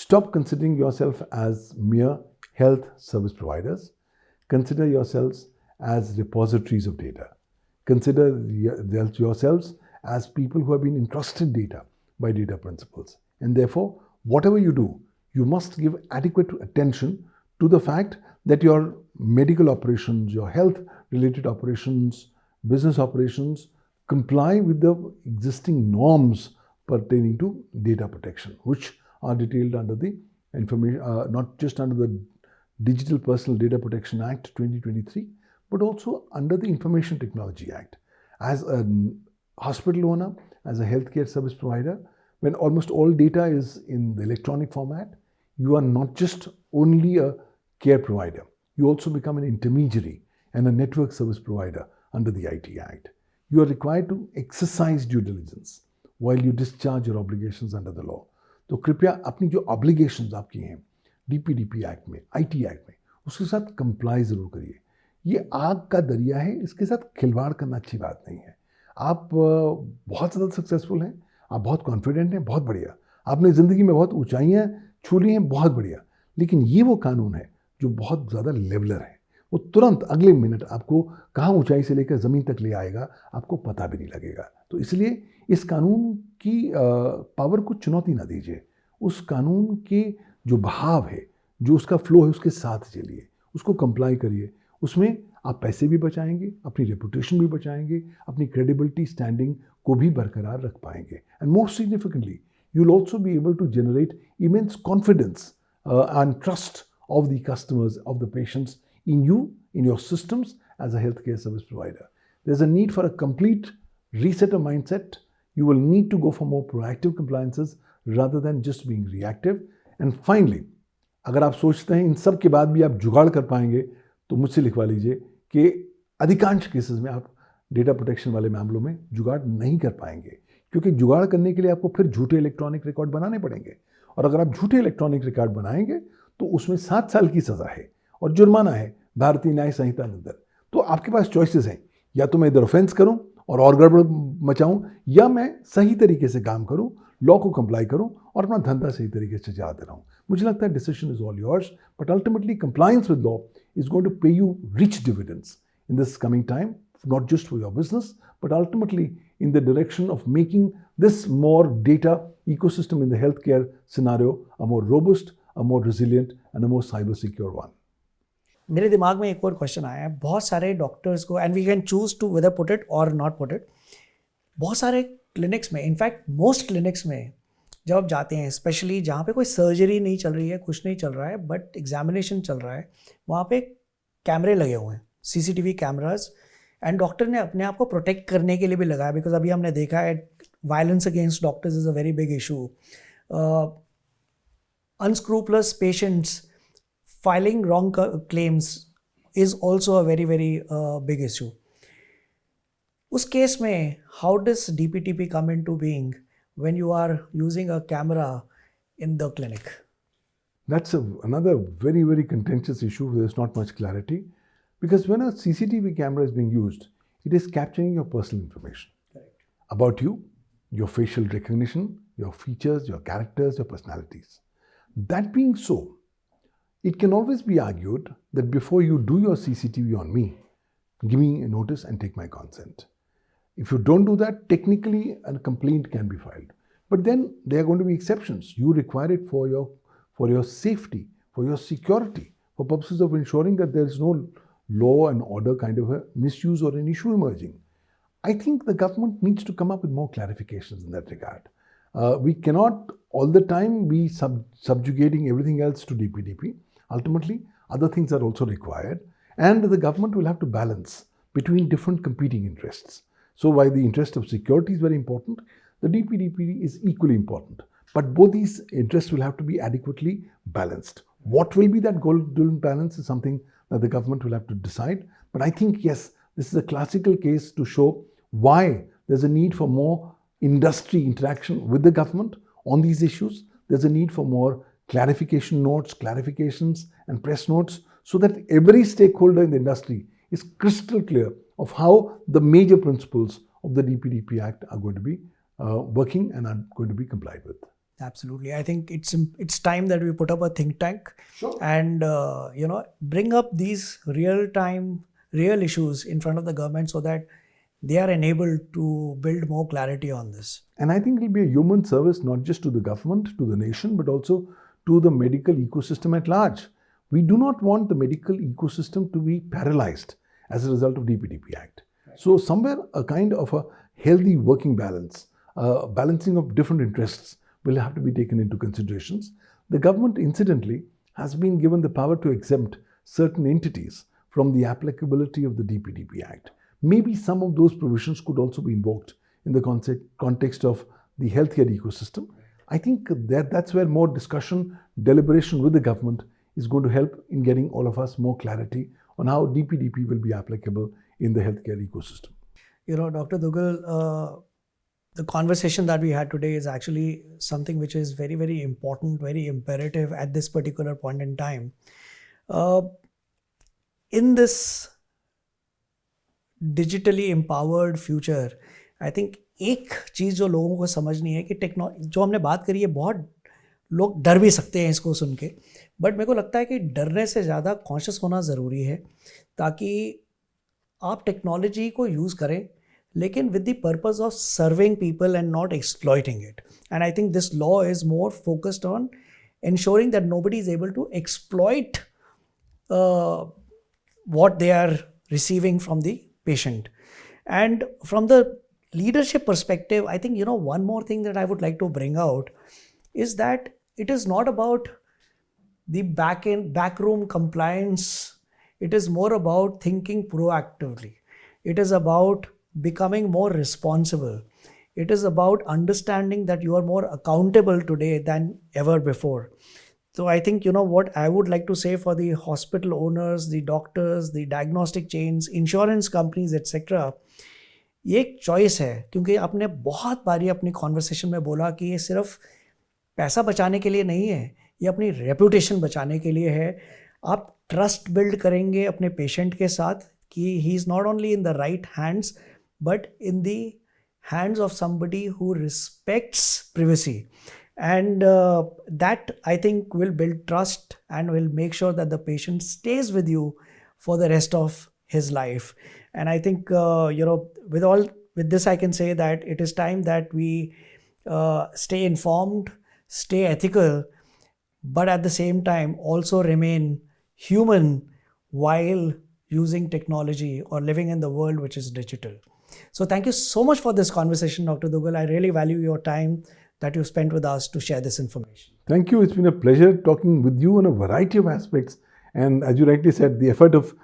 Stop considering yourself as mere health service providers. Consider yourselves as repositories of data. Consider yourselves as people who have been entrusted data by data principles. And therefore, whatever you do, you must give adequate attention to the fact that your medical operations, your health related operations, business operations comply with the existing norms pertaining to data protection, which are detailed under the information, not just under the Digital Personal Data Protection Act 2023, but also under the Information Technology Act. As a hospital owner, as a healthcare service provider, when almost all data is in the electronic format, you are not just only a care provider, you also become an intermediary and a network service provider under the IT Act. You are required to exercise due diligence while you discharge your obligations under the law. तो कृपया अपनी जो obligations आपकी हैं DPDP act में, IT act में, उसके साथ कंप्लाई ज़रूर करिए। ये आग का दरिया है, इसके साथ खिलवाड़ करना अच्छी बात नहीं है। आप बहुत ज़्यादा सक्सेसफुल हैं, आप बहुत कॉन्फिडेंट हैं, बहुत बढ़िया, आपने ज़िंदगी में बहुत ऊंचाइयां छू ली हैं, बहुत बढ़िया। लेकिन ये वो कानून है जो बहुत ज़्यादा लेवलर है, वो तुरंत अगले मिनट आपको कहाँ ऊंचाई से लेकर ज़मीन तक ले आएगा, आपको पता भी नहीं लगेगा। तो इसलिए इस कानून की पावर को चुनौती ना दीजिए। उस कानून के जो बहाव है, जो उसका फ्लो है, उसके साथ चलिए, उसको कंप्लाई करिए। उसमें आप पैसे भी बचाएंगे, अपनी रेपुटेशन भी बचाएंगे, अपनी क्रेडिबिलिटी स्टैंडिंग को भी बरकरार रख पाएंगे। And most significantly, you will also be able to generate immense confidence and trust of the customers, of the patients in you, in your systems as a healthcare service provider. There's a need for a complete reset of mindset. You will need to go for more proactive compliances rather than just being reactive. And finally, अगर आप सोचते हैं इन सब के बाद भी आप जुगाड़ कर पाएंगे, तो मुझसे लिखवा लीजिए कि अधिकांश केसेस में आप डेटा प्रोटेक्शन वाले मामलों में जुगाड़ नहीं कर पाएंगे, क्योंकि जुगाड़ करने के लिए आपको फिर झूठे इलेक्ट्रॉनिक रिकॉर्ड बनाने पड़ेंगे। और अगर आप झूठे इलेक्ट्रॉनिक रिकॉर्ड बनाएंगे तो उसमें 7 साल की सज़ा है और जुर्माना है भारतीय न्याय संहिता के अंदर। तो आपके पास चॉइसेस हैं, या तो मैं इधर ऑफेंस करूं और गड़बड़ मचाऊं, या मैं सही तरीके से काम करूं, लॉ को कंप्लाई करूं और अपना धंधा सही तरीके से चलाते रहूं। मुझे लगता है decision is all yours, but ultimately compliance with law is going to pay you rich dividends in this coming time, not just for your business, but ultimately in the direction of making this more data ecosystem in the healthcare scenario a more robust, a more resilient and a more cyber secure one. मेरे दिमाग में एक और question आया है। बहुत सारे doctors को, and we can choose to whether put it or not put it, बहुत सारे क्लिनिक्स में, इनफैक्ट मोस्ट क्लिनिक्स में जब आप जाते हैं, स्पेशली जहाँ पे कोई सर्जरी नहीं चल रही है, कुछ नहीं चल रहा है, बट एग्जामिनेशन चल रहा है, वहाँ पे कैमरे लगे हुए हैं, CCTV कैमराज, एंड डॉक्टर ने अपने आप को प्रोटेक्ट करने के लिए भी लगाया, बिकॉज अभी हमने देखा है violence against doctors is a very big issue, unscrupulous patients filing wrong claims is also a very big issue. उस केस में how does DPTP come into being when you are using a camera in the clinic? That's another very contentious issue. There's not much clarity, because when a CCTV camera is being used, it is capturing your personal information. Correct. About you, your facial recognition, your features, your characters, your personalities. That being so, it can always be argued that before you do your CCTV on me, give me a notice and take my consent. If you don't do that, technically a complaint can be filed. But then there are going to be exceptions. You require it for your safety, for your security, for purposes of ensuring that there is no law and order kind of a misuse or an issue emerging. I think the government needs to come up with more clarifications in that regard. We cannot all the time be subjugating everything else to DPDP. Ultimately, other things are also required, and the government will have to balance between different competing interests. So while the interest of security is very important, the DPDP is equally important. But both these interests will have to be adequately balanced. What will be that golden balance is something that the government will have to decide. But I think, yes, this is a classical case to show why there's a need for more industry interaction with the government on these issues. There's a need for more clarification notes, clarifications, and press notes so that every stakeholder in the industry is crystal clear of how the major principles of the DPDP Act are going to be working and are going to be complied with. Absolutely. I think it's time that we put up a think tank. Sure. And bring up these real issues in front of the government so that they are enabled to build more clarity on this. And I think it will be a human service not just to the government, to the nation, but also to the medical ecosystem at large. We do not want the medical ecosystem to be paralyzed as a result of DPDP Act. Right. So somewhere a kind of a healthy working balance, balancing of different interests will have to be taken into considerations. The government, incidentally, has been given the power to exempt certain entities from the applicability of the DPDP Act. Maybe some of those provisions could also be invoked in the context of the healthcare ecosystem. I think that's where more discussion, deliberation with the government is going to help in getting all of us more clarity on how DPDP will be applicable in the healthcare ecosystem. Dr. Duggal, the conversation that we had today is actually something which is very, very important, very imperative at this particular point in time. In this digitally empowered future, I think एक चीज़ जो लोगों को समझनी है कि जो हमने बात करी है, बहुत लोग डर भी सकते हैं इसको सुन के, बट मेरे को लगता है कि डरने से ज़्यादा कॉन्शियस होना ज़रूरी है ताकि आप टेक्नोलॉजी को यूज़ करें लेकिन with the purpose of serving people and not exploiting it. And I think this law is more focused on ensuring that nobody is able to exploit what they are receiving from the patient. And from the leadership perspective, I think, one more thing that I would like to bring out is that it is not about the backroom compliance. It is more about thinking proactively. It is about becoming more responsible. It is about understanding that you are more accountable today than ever before. So I think, what I would like to say for the hospital owners, the doctors, the diagnostic chains, insurance companies, etc. ये एक choice है, क्योंकि आपने बहुत बारी अपनी conversation में बोला कि ये सिर्फ पैसा बचाने के लिए नहीं है, ये अपनी रेपुटेशन बचाने के लिए है. आप ट्रस्ट बिल्ड करेंगे अपने पेशेंट के साथ कि he is not only in the right hands but in the hands of somebody who respects privacy. And that, I think, will build trust and will make sure that the patient stays with you for the rest of his life. And I think, with this, I can say that it is time that we stay informed, stay ethical, but at the same time also remain human while using technology or living in the world which is digital. So thank you so much for this conversation, Dr. Duggal. I really value your time that you spent with us to share this information. Thank you. It's been a pleasure talking with you on a variety of aspects. And as you rightly said, the effort of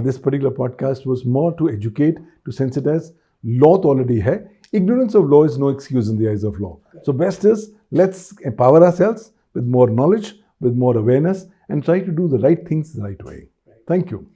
this particular podcast was more to educate, to sensitize. Law to already hai. Ignorance of law is no excuse in the eyes of law. So best is, let's empower ourselves with more knowledge, with more awareness, and try to do the right things the right way. Thank you.